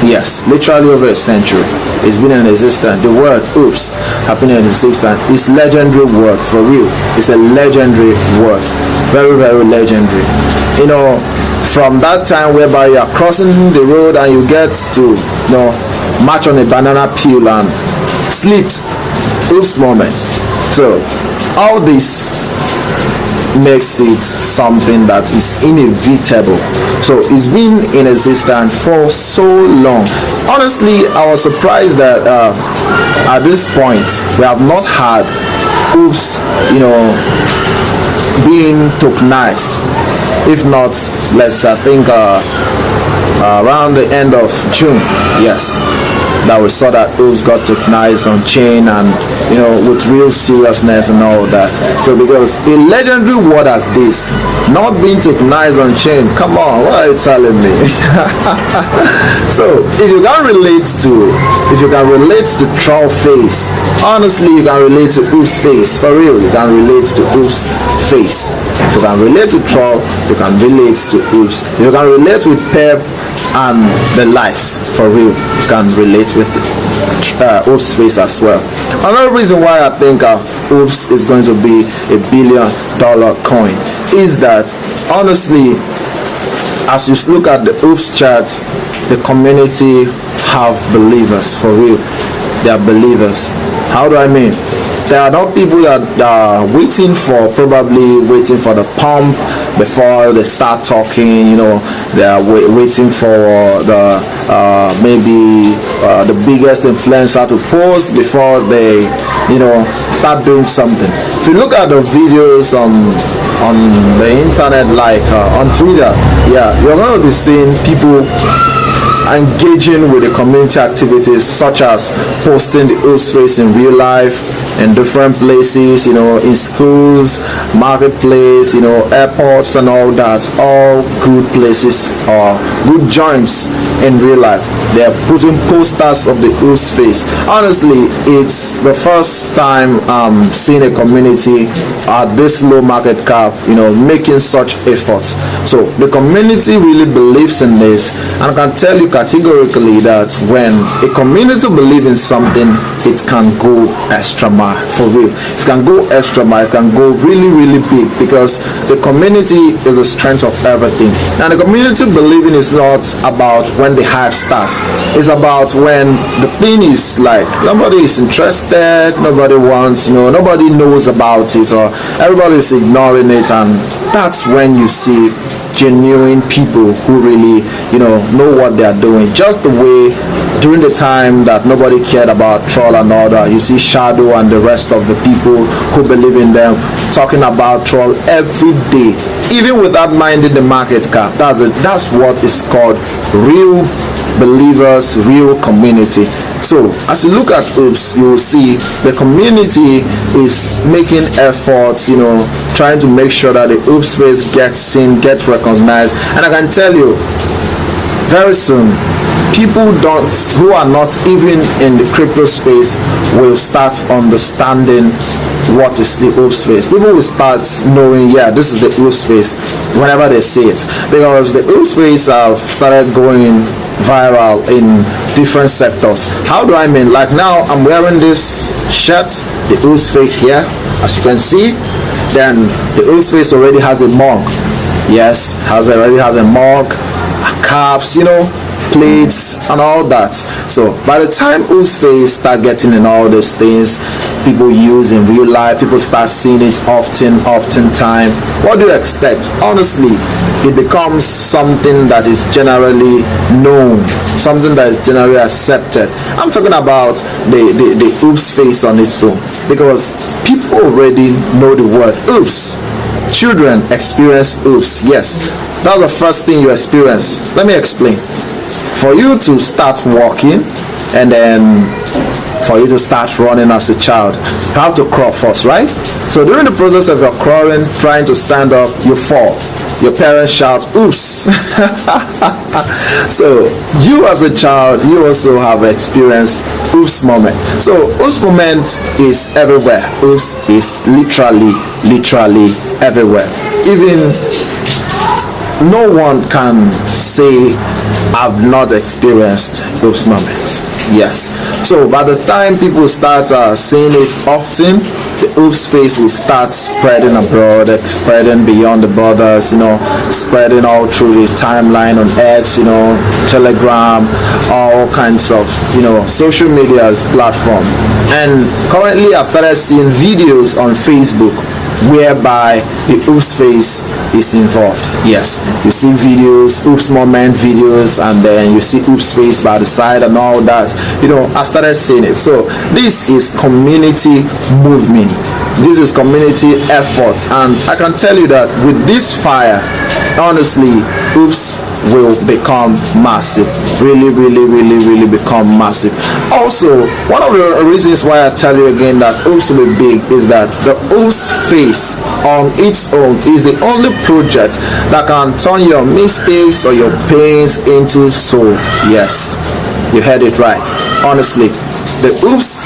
Yes, literally over a century. It's been in existence. The word oops have been in existence. It's legendary word, for real. It's a legendary word. Very legendary. From that time whereby you are crossing the road and you get to march on a banana peel and sleep. Oops moment. So all this makes it something that is inevitable. So it's been in existence for so long. Honestly, I was surprised that at this point we have not had oops being tokenized. If not, I think around the end of June, yes, that we saw that oops got tokenized on chain, and with real seriousness and all that. So because a legendary word as this not being tokenized on chain, come on, what are you telling me? So if you can relate to troll face, honestly you can relate to oops face. For real, you can relate to oops face. If you can relate to troll, you can relate to oops. If you can relate with Pep and the likes, for real, you can relate with oops face as well. Another reason why I think oops is going to be a $1 billion coin is that, honestly, as you look at the oops chart, the community have believers, for real. They are believers. How do I mean? There are not people that are waiting for the pump before they start talking. They are waiting for the the biggest influencer to post before they start doing something. If you look at the videos on the internet, like on Twitter, you're going to be seeing people engaging with the community activities, such as posting the oops face in real life, in different places, in schools, marketplace, airports and all that. All good places or good joints in real life. They are putting posters of the oops face. Honestly, it's the first time seeing a community at this low market cap, making such effort. So the community really believes in this, and I can tell you categorically that when a community believes in something, it can go extra mile. For real, it can go extra mile. It can go really big, because the community is the strength of everything. And the community believing is not about when the hype starts. It's about when the thing is like nobody is interested, nobody wants, nobody knows about it, or everybody is ignoring it, and that's when you see genuine people who really know what they are doing. Just the way during the time that nobody cared about troll and all that, you see Shadow and the rest of the people who believe in them talking about troll every day, even without minding the market cap. That's what is called real believers, real community. So as you look at oops, you will see the community is making efforts, trying to make sure that the oops face gets seen, gets recognized. And I can tell you, very soon, people who are not even in the crypto space will start understanding what is the oops space. People will start knowing, this is the oops space whenever they see it, because the oops space have started going viral in different sectors. How do I mean? Like now I'm wearing this shirt, the Oops face here, as you can see. Then the Oops face already has a mug. Yes, already has a mug, caps, plates and all that. So by the time Oops face start getting in all these things people use in real life, people start seeing it often time, what do you expect? Honestly, it becomes something that is generally known, something that is generally accepted. I'm talking about the Oops face on its own, because people already know the word oops. Children experience oops. Yes, that's the first thing you experience. Let me explain. For you to start walking and then for you to start running as a child, you have to crawl first, right? So during the process of your crawling, trying to stand up, you fall. Your parents shout oops. So you as a child, you also have experienced oops moment. So oops moment is everywhere. Oops is literally everywhere. Even no one can say I've not experienced oops moment. Yes. So by the time people start seeing it often, the oops face will start spreading abroad, spreading beyond the borders, spreading all through the timeline on X, Telegram, all kinds of, social media's platform. And currently I've started seeing videos on Facebook whereby the oops face is involved. Yes, you see videos, oops moment videos, and then you see oops face by the side and all that. I started seeing it. So this is community movement, this is community effort, and I can tell you that with this fire, honestly, oops will become massive, really become massive. Also, one of the reasons why I tell you again that oops will be big is that the oops face on its own is the only project that can turn your mistakes or your pains into soul. Yes, you heard it right. Honestly, the oops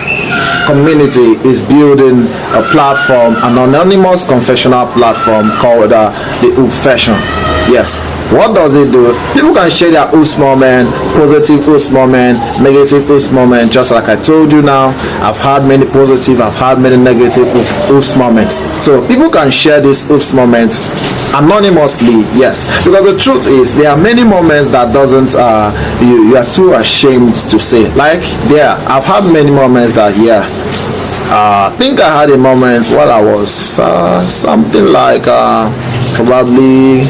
community is building a platform, an anonymous confessional platform called the Oopfession. Yes. What does it do? People can share their oops moment, positive oops moment, negative oops moment. Just like I told you now, I've had many positive, I've had many negative oops moments. So people can share these oops moments anonymously. Yes, because the truth is there are many moments that doesn't you are too ashamed to say. Like I've had many moments that I think I had a moment while I was something like probably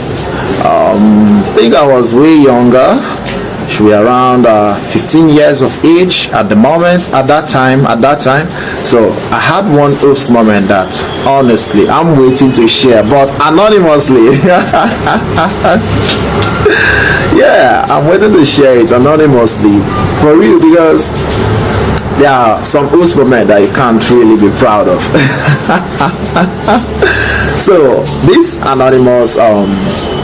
I think I was way younger, should be around 15 years of age at the moment, at that time. So I had one oops moment that honestly I'm waiting to share, but anonymously. Yeah, I'm waiting to share it anonymously for real, because there are some oops moments that you can't really be proud of. So this anonymous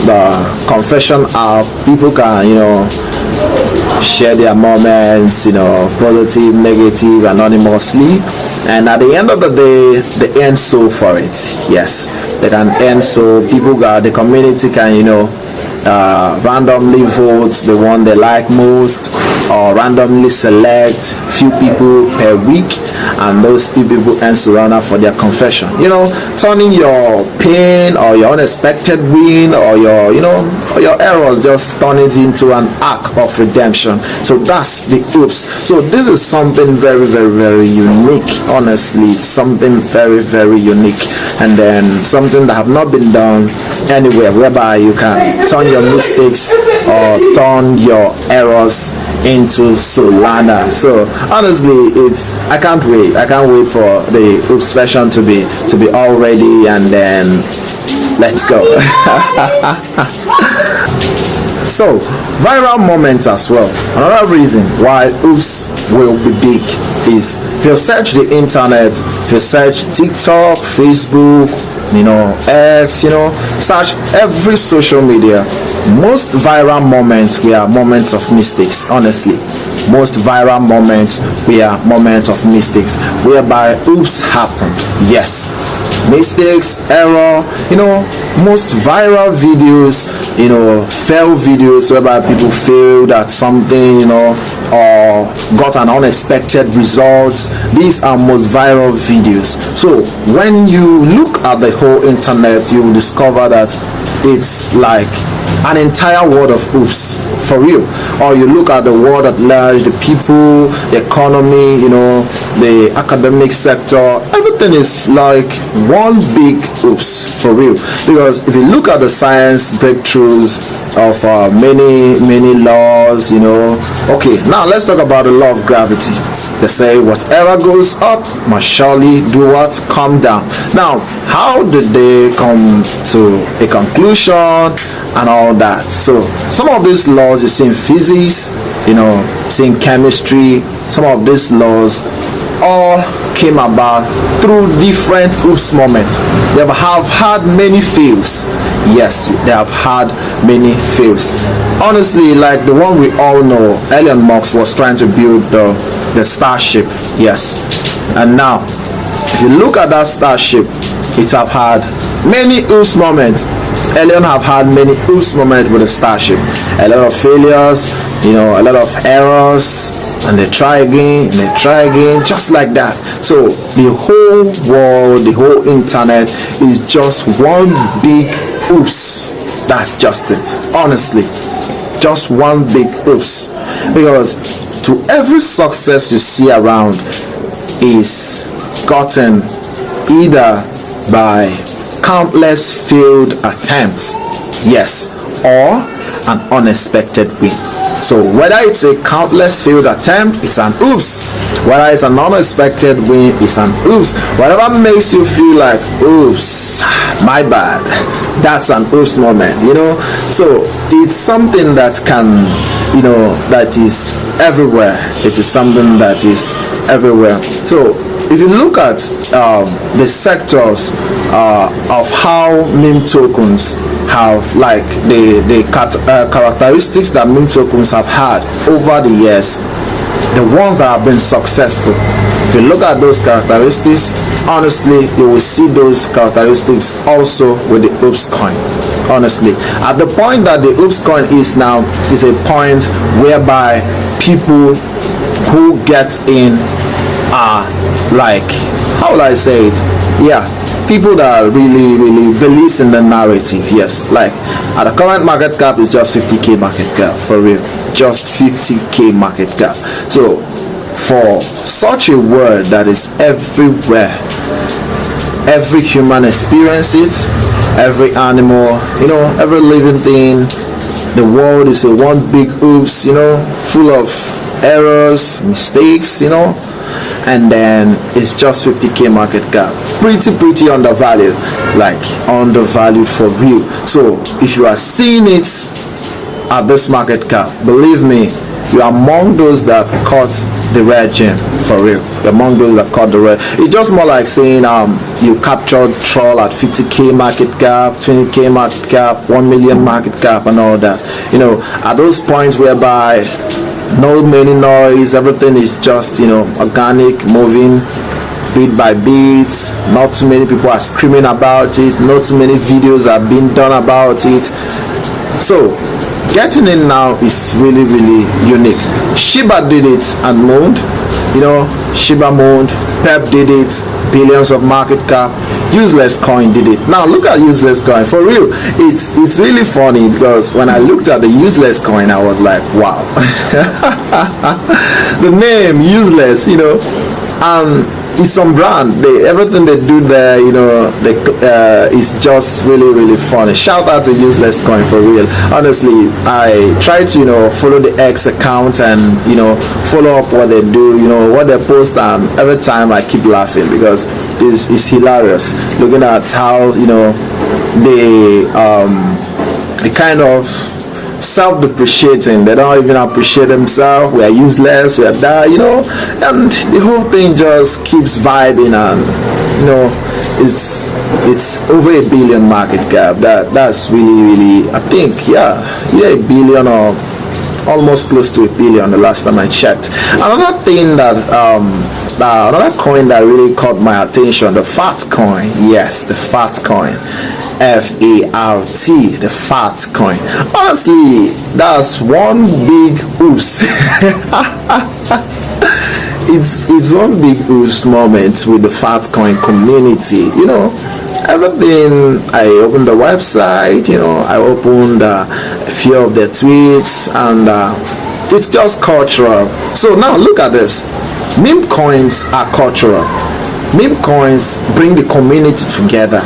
the confession app, people can share their moments, positive, negative, anonymously, and at the end of the day they earn so for it. Yes, they can earn so. People got the community can randomly vote the one they like most, or randomly select few people per week, and those people earn surrender for their confession. Turning your pain or your unexpected win or your errors, just turn it into an act of redemption. So that's the oops. So this is something very unique. Honestly, something very unique, and then something that have not been done anywhere, whereby you can turn your mistakes or turn your errors into Solana. So honestly, I can't wait for the Oopfession to be all ready, and then let's go. So viral moments as well. Another reason why oops will be big is if you search the internet, if you search TikTok, Facebook, X, search every social media, most viral moments were moments of mistakes. Honestly, most viral moments were moments of mistakes whereby oops happened. Yes, mistakes, error, most viral videos, fail videos whereby people failed at something, or got an unexpected result. These are most viral videos. So when you look at the whole internet, you will discover that it's like an entire world of oops, for real. Or you look at the world at large, the people, the economy, the academic sector, everything is like one big oops, for real. Because if you look at the science breakthroughs of many laws, okay, now let's talk about the law of gravity. They say whatever goes up must surely do what? Come down. Now, how did they come to a conclusion and all that? So some of these laws you see in physics, see in chemistry, some of these laws all came about through different oops moments. They have had many fails. Yes, they have had many fails. Honestly, like the one we all know, Elon Musk was trying to build the Starship. Yes, and now if you look at that Starship, it have had many oops moments. Elon have had many oops moments with the Starship. A lot of failures, a lot of errors, and they try again, and they try again, just like that. So the whole world, the whole internet is just one big oops. That's just it. Honestly, just one big oops. Because to every success you see around is gotten either by countless failed attempts, yes, or an unexpected win. So whether it's a countless failed attempt, it's an oops. Whether it's an unexpected win, it's an oops. Whatever makes you feel like oops, my bad, that's an oops moment, So it's something that can, that is everywhere. It is something that is everywhere. So if you look at the sectors of how meme tokens have, like the characteristics that meme tokens have had over the years, the ones that have been successful, if you look at those characteristics, honestly, you will see those characteristics also with the oops coin. Honestly, at the point that the oops coin is now, is a point whereby people who get in are like, how will I say it? Yeah, people that really believes in the narrative. Yes, like at the current market cap is just 50k market cap, for real, just 50k market cap. So for such a word that is everywhere, every human experiences, every animal, every living thing, the world is a one big oops, full of errors, mistakes, and then it's just 50k market cap. Pretty undervalued, like undervalued for real. So if you are seeing it at this market cap, believe me, you are among those that caught the red gem, for real. You're among those that caught the red. It's just more like saying you captured troll at 50k market cap, 20k market cap, 1 million market cap, and all that. At those points whereby no many noise, everything is just organic, moving bit by bit, not too many people are screaming about it, not too many videos are being done about it. So getting in now is really unique. Shiba did it and moaned, Shiba moaned, Pep did it, billions of market cap. Useless coin did it. Now look at useless coin, for real. It's really funny because when I looked at the useless coin, I was like, wow. The name useless, it's some brand. Everything they do there, is just really funny. Shout out to useless coin, for real. Honestly, I try to follow the X account and follow up what they do, what they post, and every time I keep laughing because it's hilarious looking at how they kind of self-depreciating. They don't even appreciate themselves. We are useless, we are that, and the whole thing just keeps vibing, and it's over $1 billion market cap. That's really, I think, $1 billion or almost close to $1 billion the last time I checked. Another thing that another coin that really caught my attention, the fat coin. Yes, the fat coin. FART, the fat coin. Honestly, that's one big oops. It's one big oops moment with the fat coin community. Everything, I opened the website, I opened a few of their tweets, and it's just cultural. So now look at this. Meme coins are cultural. Meme coins bring the community together.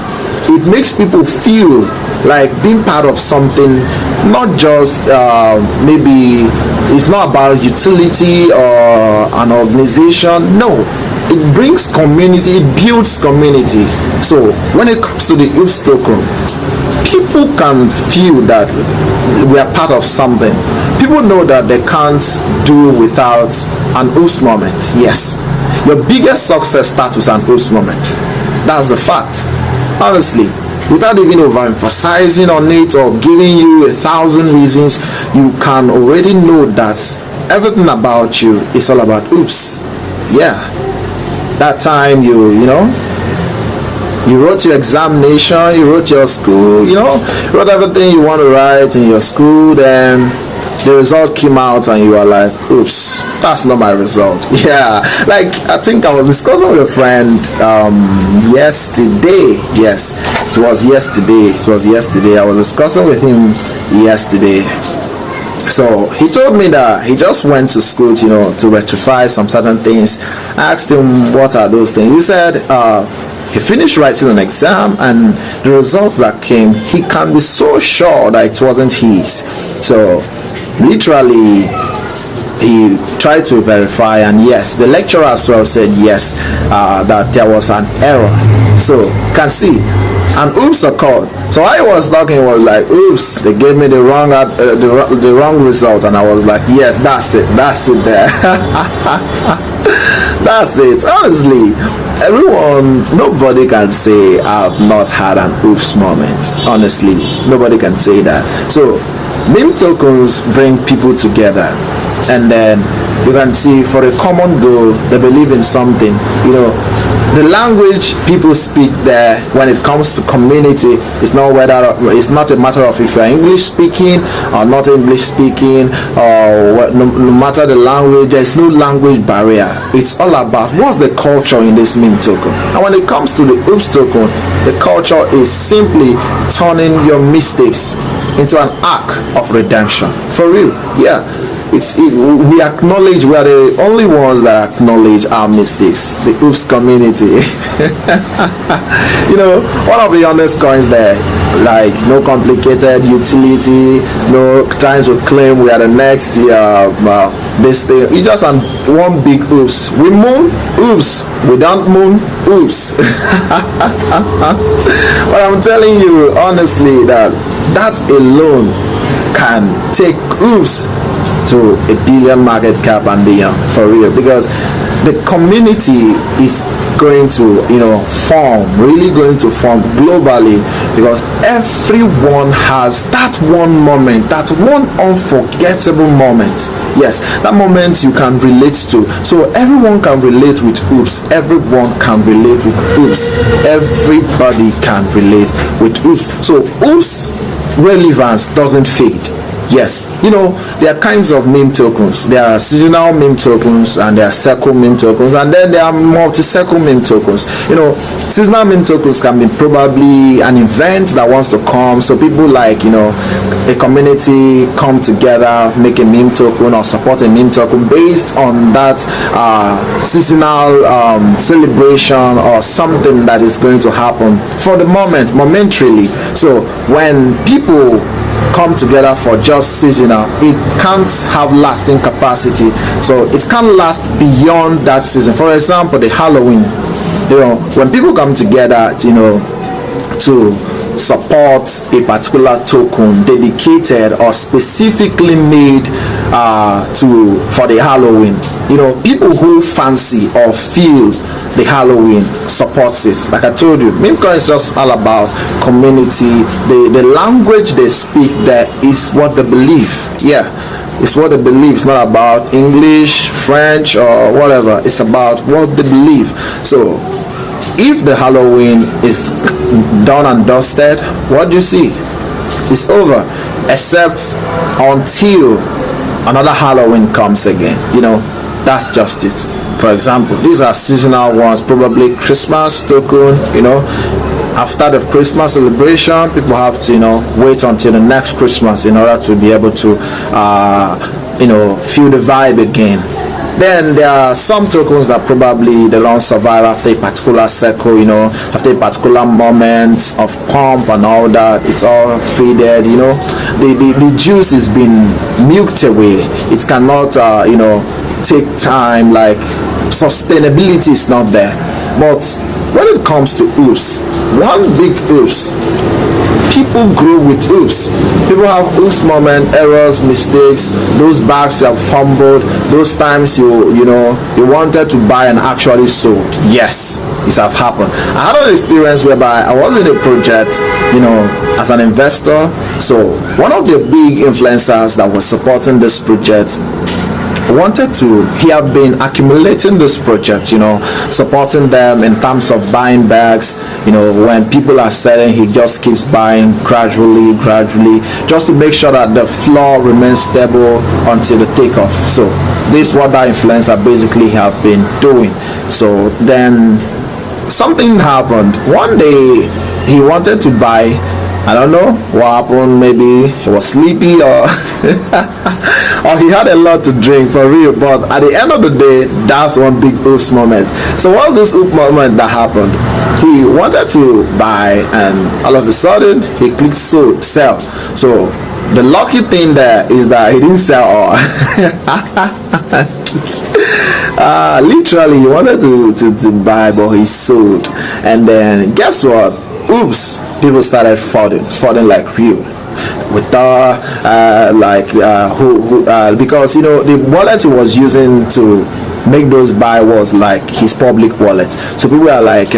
It makes people feel like being part of something, not just maybe it's not about utility or an organization. No, it brings community, it builds community. So when it comes to the OOPS token, people can feel that we are part of something. People know that they can't do without an OOPS moment. Yes, your biggest success starts with an OOPS moment. That's the fact. Honestly, without even overemphasizing on it or giving you 1,000 reasons, you can already know that everything about you is all about OOPS. Yeah, that time you wrote your examination, you wrote your school, you wrote everything you want to write in your school, then the result came out and you are like, oops, that's not my result. Yeah, like I think I was discussing with a friend yesterday. Yes, it was yesterday. I was discussing with him yesterday. So he told me that he just went to school, to rectify some certain things. I asked him what are those things. He said he finished writing an exam, and the results that came, he can be so sure that it wasn't his. So literally he tried to verify, and yes, the lecturer as well said yes, that there was an error. So you can see an oops occurred. So I was talking, was like, oops, they gave me the wrong the wrong result, and I was like, yes, that's it there. That's it. Honestly, nobody can say I've not had an oops moment. Honestly, nobody can say that. So meme tokens bring people together, and then you can see for a common goal, they believe in something. The language people speak there when it comes to community is not a matter of if you're English speaking or not English speaking, or no matter the language. There is no language barrier. It's all about what's the culture in this meme token. And when it comes to the OOPS token, the culture is simply turning your mistakes into an arc of redemption. For real, yeah. We acknowledge, we are the only ones that acknowledge our mistakes, the OOPS community. One of the honest coins there, like no complicated utility, no trying to claim we are the next this thing. It's just one big OOPS. We moon, OOPS. We don't moon, OOPS. But I'm telling you honestly that alone can take OOPS to $1 billion market cap and beyond, for real, because the community is going to really going to form globally, because everyone has that one moment, that one unforgettable moment. Yes, that moment you can relate to. So everyone can relate with OOPS. Everyone can relate with OOPS. Everybody can relate with OOPS. So OOPS relevance doesn't fade. Yes, there are kinds of meme tokens. There are seasonal meme tokens, and there are circle meme tokens, and then there are multi-circle meme tokens. Seasonal meme tokens can be probably an event that wants to come. So people like, a community come together, make a meme token or support a meme token based on that seasonal celebration or something that is going to happen for the moment, momentarily. So when people come together for just seasonal, it can't have lasting capacity, so it can't last beyond that season. For example, the Halloween, when people come together to support a particular token dedicated or specifically made for the Halloween, people who fancy or feel the Halloween supports it. Like I told you, Memecoin is just all about community. The language they speak there is what they believe. Yeah, It's what they believe. It's not about English, French, or whatever. It's about what they believe. So if the Halloween is done and dusted, what do you see? It's over, except until another Halloween comes again. That's just it. For example, these are seasonal ones, probably Christmas token. After the Christmas celebration, people have to wait until the next Christmas in order to be able to feel the vibe again. Then there are some tokens that probably they don't survive after a particular cycle, after a particular moment of pump and all that. It's all faded, the juice is been milked away. It cannot take time, like sustainability is not there. But when it comes to oops, one big oops, people grow with oops. People have oops moment, errors, mistakes, those bags you have fumbled, those times you wanted to buy and actually sold. Yes, this have happened. I had an experience whereby I was in a project, as an investor. So one of the big influencers that was supporting this project wanted to, he had been accumulating this project, supporting them in terms of buying bags. When people are selling, he just keeps buying gradually, just to make sure that the floor remains stable until the takeoff. So this is what that influencer basically have been doing. So then something happened. One day he wanted to buy, I don't know what happened. Maybe he was sleepy or or he had a lot to drink, for real. But at the end of the day, that's one big oops moment. So what's this oops moment that happened? He wanted to buy, and all of a sudden he clicked sell. So the lucky thing there is that he didn't sell all. Literally he wanted to buy, but he sold. And then guess what? Oops, people started falling like real. Without because the wallet he was using to make those buy was like his public wallet. So people are like,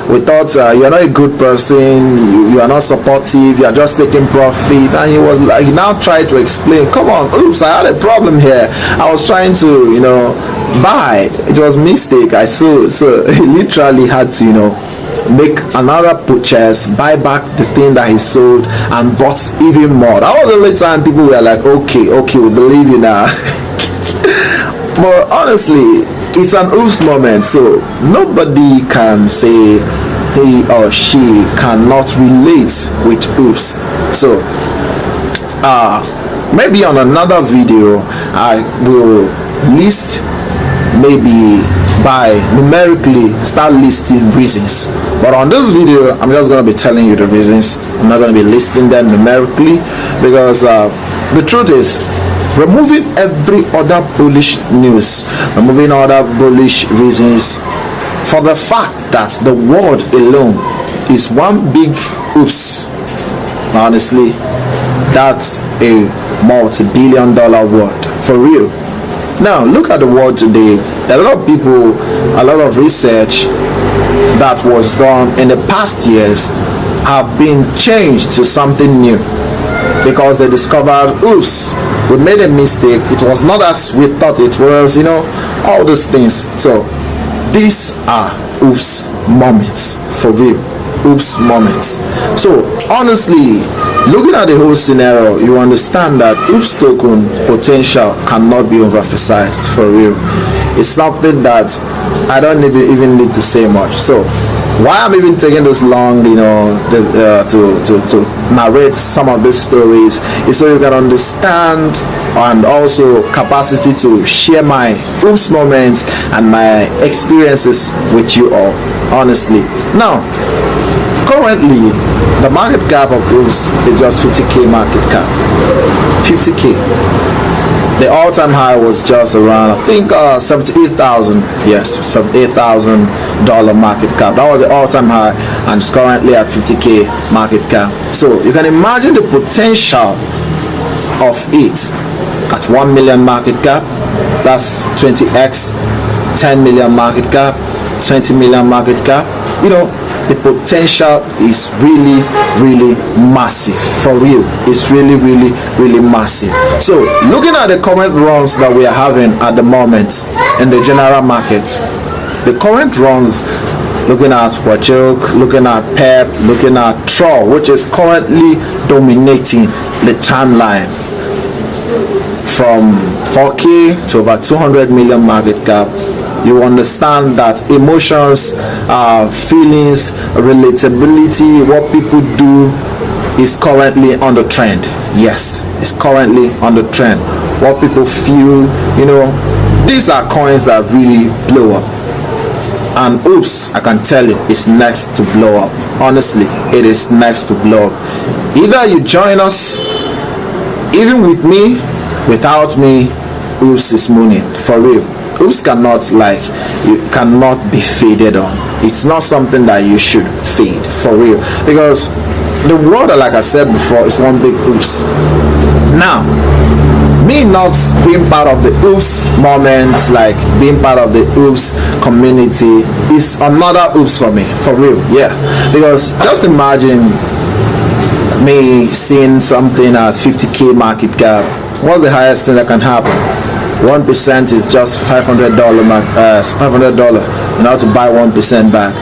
we thought you're not a good person, you are not supportive, you are just taking profit. And he was like, he now tried to explain, come on, oops, I had a problem here, I was trying to buy, it was mistake, I sold. So he literally had to make another purchase, buy back the thing that he sold, and bought even more. That was the only time people were like, okay, we believe you now. But honestly, it's an oops moment. So nobody can say he or she cannot relate with oops. So maybe on another video I will list, maybe by numerically start listing reasons. But on this video, I'm just going to be telling you the reasons. I'm not going to be listing them numerically, because the truth is, removing every other bullish news, removing other bullish reasons, for the fact that the word alone is one big oops, honestly, that's a multi-billion-dollar word, for real. Now look at the world today. A lot of people, a lot of research that was done in the past years have been changed to something new, because they discovered, oops, we made a mistake, it was not as we thought it was, all those things. So these are oops moments, for real, oops moments. So honestly, looking at the whole scenario, you understand that oops token potential cannot be overemphasized, for real. It's something that I don't even need to say much. So why I'm even taking this long, to narrate some of these stories, is so you can understand, and also capacity to share my oops moments and my experiences with you all, honestly. Now, currently, the market cap of oops is just 50k market cap. 50k. The all-time high was just around, I think, 78,000. Yes, $78,000 market cap. That was the all-time high, and it's currently at 50k market cap. So you can imagine the potential of it at 1 million market cap. That's 20x. 10 million market cap, 20 million market cap. the potential is really, really massive. For real, it's really, really, really massive. So looking at the current runs that we are having at the moment in the general market, the current runs, looking at Wachok, looking at Pep, looking at Troll, which is currently dominating the timeline, from 4K to over 200 million market cap, you understand that emotions, feelings, relatability, what people do is currently on the trend. Yes, it's currently on the trend. What people feel, these are coins that really blow up. And oops, I can tell you, it's next to blow up. Honestly, it is next to blow up. Either you join us, even with me, without me, oops is mooning. For real. Oops cannot be faded on. It's not something that you should fade, for real. Because the world, like I said before, is one big oops. Now, me not being part of the oops moments, like being part of the oops community, is another oops for me, for real. Yeah, because just imagine me seeing something at 50k market cap. What's the highest thing that can happen? 1% is just $500. $500. You know, to buy 1% back,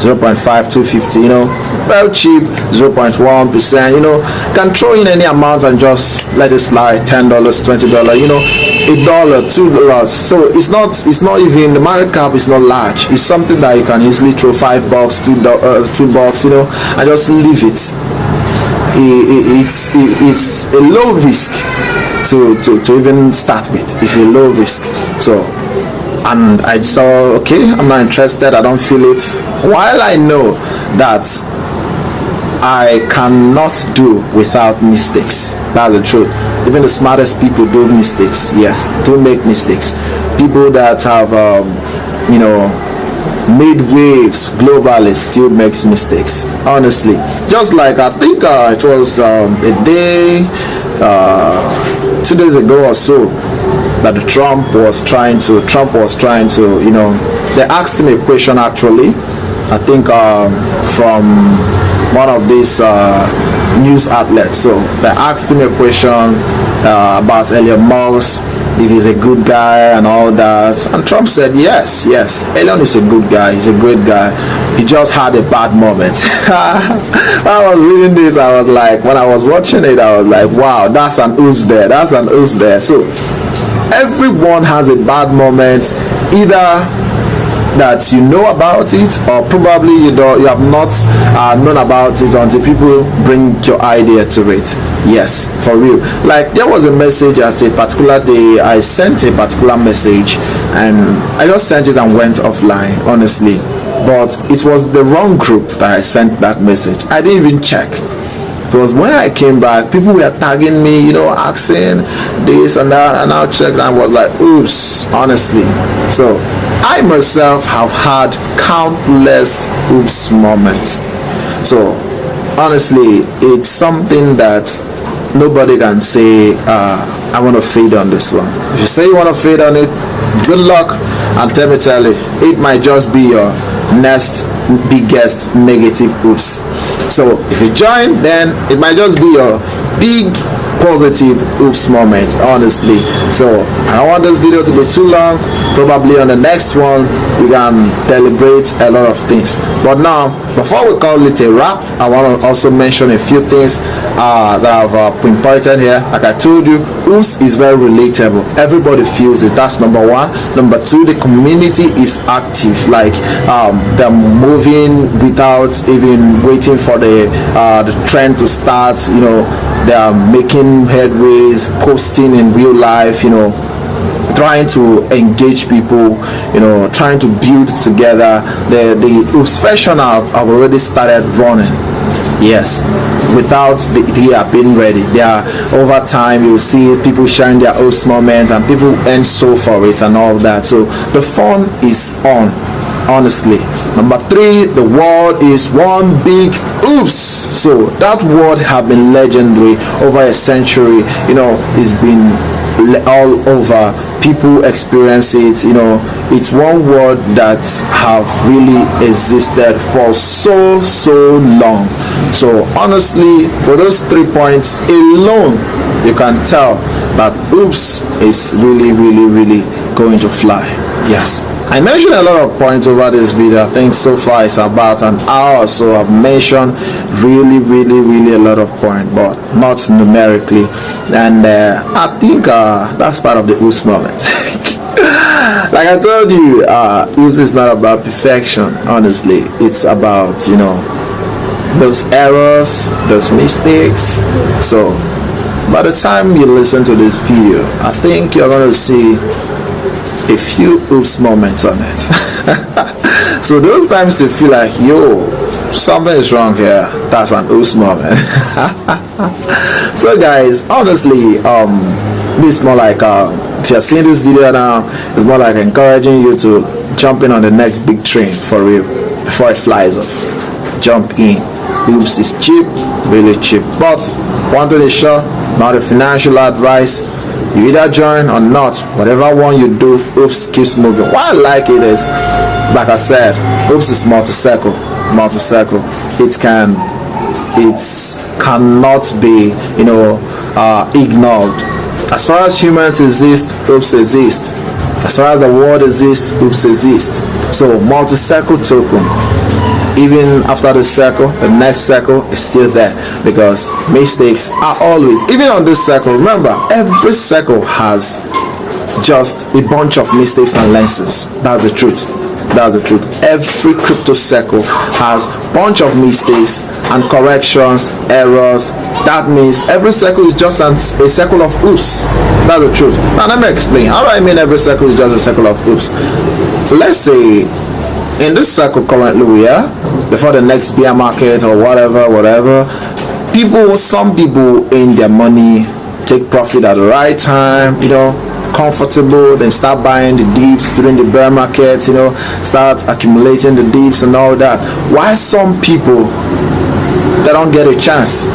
0.5, 250. Very cheap, 0.1%. Can throw in any amount and just let it slide. $10, $20. $1, $2. So it's not even, the market cap is not large. It's something that you can easily throw $5, $2, and just leave it. It's a low risk to even start with. It's a low risk. So, and I saw, okay, I'm not interested, I don't feel it, while I know that I cannot do without mistakes. That's the truth. Even the smartest people do mistakes. Yes, do make mistakes. People that have made waves globally still makes mistakes, honestly. Just like, I think it was a day, 2 days ago or so, that Trump was trying to, they asked him a question, actually, I think from one of these news outlets. So they asked him a question about Elon Musk, if he's a good guy and all that, and Trump said yes, Elon is a good guy, he's a great guy, he just had a bad moment. I was reading this, I was like, when I was watching it, I was like, wow, that's an oops there. So everyone has a bad moment, either that you know about it, or probably you have not known about it until people bring your idea to it. Yes, for real. Like, there was a message at a particular day, I sent a particular message and I just sent it and went offline, honestly. But it was the wrong group that I sent that message. I didn't even check. It was when I came back, people were tagging me, asking this and that, and I checked and I was like, oops, honestly. So I myself have had countless oops moments. So honestly, it's something that nobody can say, I want to fade on this one. If you say you want to fade on it, good luck, and tell you, it might just be your next biggest negative oops. So if you join, then it might just be your big positive oops moment, honestly. So I don't want this video to be too long. Probably on the next one we can deliberate a lot of things, but now, before we call it a wrap, I want to also mention a few things that I've pinpointed here. Like I told you, oops is very relatable. Everybody feels it. That's number one. Number two, the community is active. Like they're moving without even waiting for the trend to start. They are making headways, posting in real life, trying to engage people, trying to build together. The oops fashion have already started running. Yes, without the idea being ready. They are, over time, you will see people sharing their oops moments and people earn so for it and all that. So the fun is on, honestly. Number three, the world is one big oops. So that word have been legendary over a century. It's been all over. People experience it. You know, it's one word that have really existed for so long. So honestly, for those 3 points alone, you can tell that oops is really going to fly. Yes, I mentioned a lot of points over this video. I think so far it's about an hour or so. I've mentioned really a lot of points, but not numerically. And I think that's part of the oops moment. Like I told you, oops is not about perfection. Honestly, it's about, you know, those errors, those mistakes. So by the time you listen to this video, I think you're going to see a few oops moments on it. So those times you feel like, yo, something is wrong here, that's an oops moment. So guys, honestly, this is more like if you're seeing this video now, it's more like encouraging you to jump in on the next big train for real before it flies off. Jump in. Oops is cheap, really cheap. But one thing is sure, not a financial advice. You either join or not. Whatever one you do, oops keeps moving. What I like it is, like I said, oops is multi-circle. It cannot be, you know, ignored. As far as humans exist, oops exist. As far as the world exists, oops exist. So multi-circle token, even after the circle, the next circle is still there, because mistakes are always, even on this circle, remember, every circle has just a bunch of mistakes and lenses. That's the truth. Every crypto circle has bunch of mistakes and corrections, errors. That means every circle is just a circle of oops. That's the truth. Now let me explain. How do I mean every circle is just a circle of oops? Let's say in this circle currently we are, before the next bear market or whatever, some people in their money, take profit at the right time, you know, comfortable, then start buying the dips during the bear market, you know, start accumulating the dips and all that. Why some people, they don't get a chance?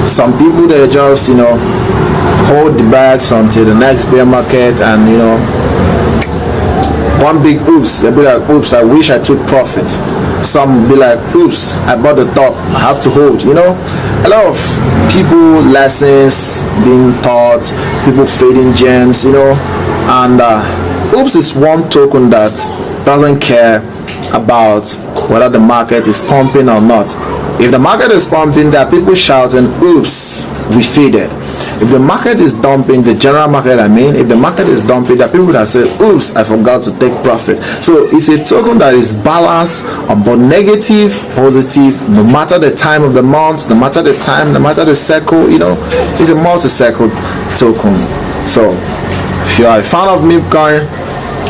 Some people, they just, you know, hold the bags until the next bear market, and you know, one big oops, they'll be like, oops, I wish I took profit. Some will be like, oops, I bought the top, I have to hold. You know, a lot of people, lessons being taught, people fading gems, you know. And oops is one token that doesn't care about whether the market is pumping or not. If the market is pumping, there are people shouting, oops, we faded. If the market is dumping, the general market, if the market is dumping, there are people that say, oops, I forgot to take profit. So it's a token that is balanced on both negative, positive, no matter the time of the month, no matter the time, no matter the circle, you know, it's a multi-circle token. So if you are a fan of Memecoin,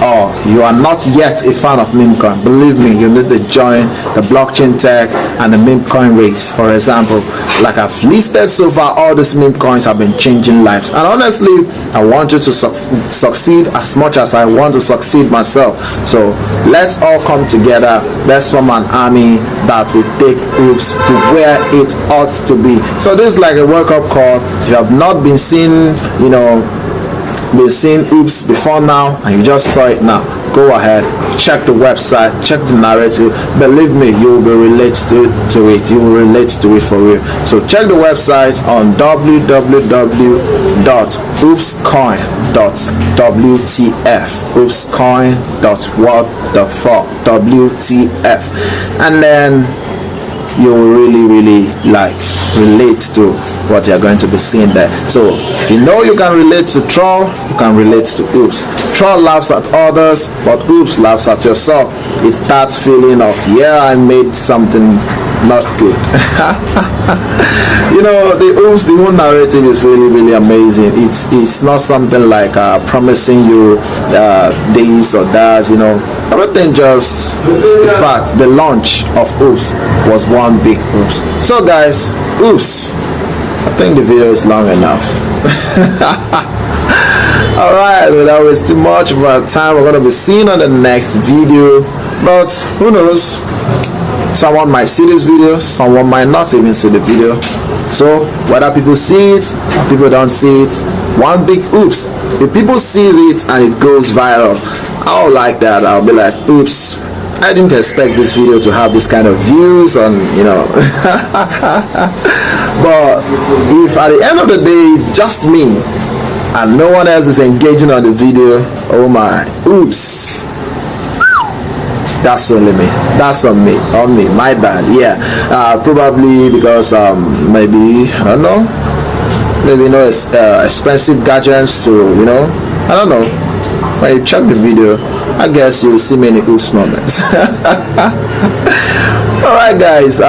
or you are not yet a fan of Memecoin, believe me, you need to join the blockchain tech and the Memecoin race. For example, like I've listed so far, all these meme coins have been changing lives, and honestly, I want you to succeed as much as I want to succeed myself. So let's all come together. Let's form an army that will take oops to where it ought to be. So this is like a wake-up call. If you have not been seeing, you know, been seeing oops before now, and you just saw it now, go ahead, check the website, check the narrative. Believe me, you will relate to it. You will relate to it for real. So check the website on www.oopscoin.wtf, oopscoin.wtf, and then you will really like relate to what you're going to be seeing there. So if you know you can relate to troll, you can relate to oops. Troll laughs at others, but oops laughs at yourself. It's that feeling of, yeah, I made something not good. You know, the oops, the whole narrative is really amazing. It's not something like promising you this or that, you know. Everything just, in fact, the launch of oops was one big oops. So guys, oops, I think the video is long enough. Alright, without wasting much of our time, we're going to be seeing on the next video. But who knows, Someone might see this video, someone might not even see the video. So whether people see it or people don't see it, one big oops. If people sees it and it goes viral, I'll like that. I'll be like, oops, I didn't expect this video to have this kind of views on, But if at the end of the day it's just me and no one else is engaging on the video, oh my, oops, that's only me, that's on me, my bad. Yeah, probably because maybe, I don't know, maybe expensive gadgets to, I don't know. When you check the video, I guess you'll see many oops moments. Alright guys,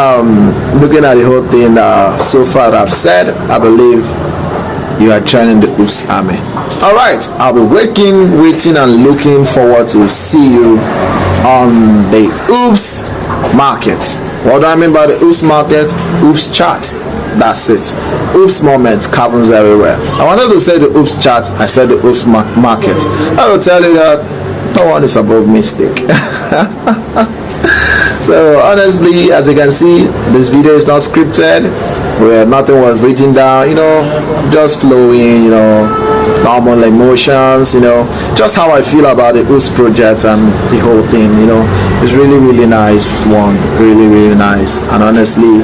looking at the whole thing so far that I've said, I believe you are joining the oops army. Alright, I'll be waiting and looking forward to see you on the oops market. What do I mean by the oops market? Oops chart. That's it. Oops moment happens everywhere. I wanted to say the oops chart, I said the oops market. I will tell you that no one is above mistake. So honestly, as you can see, this video is not scripted, where nothing was written down, just flowing, normal emotions, just how I feel about the oops project and the whole thing. It's really, really nice one, really, really nice. And honestly,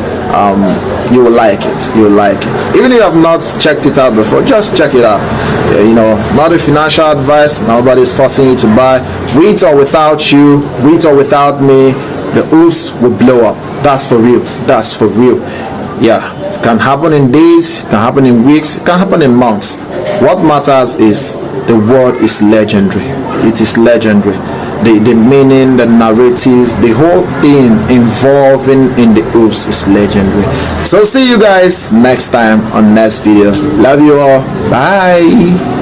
you will like it, even if you have not checked it out before, just check it out. Not a financial advice, nobody's forcing you to buy. With or without you, with or without me, the oops will blow up. That's for real, yeah. It can happen in days, it can happen in weeks, it can happen in months. What matters is the word is legendary. It is legendary. The meaning, the narrative, the whole thing involving in the oops is legendary. So see you guys next time on next video. Love you all. Bye.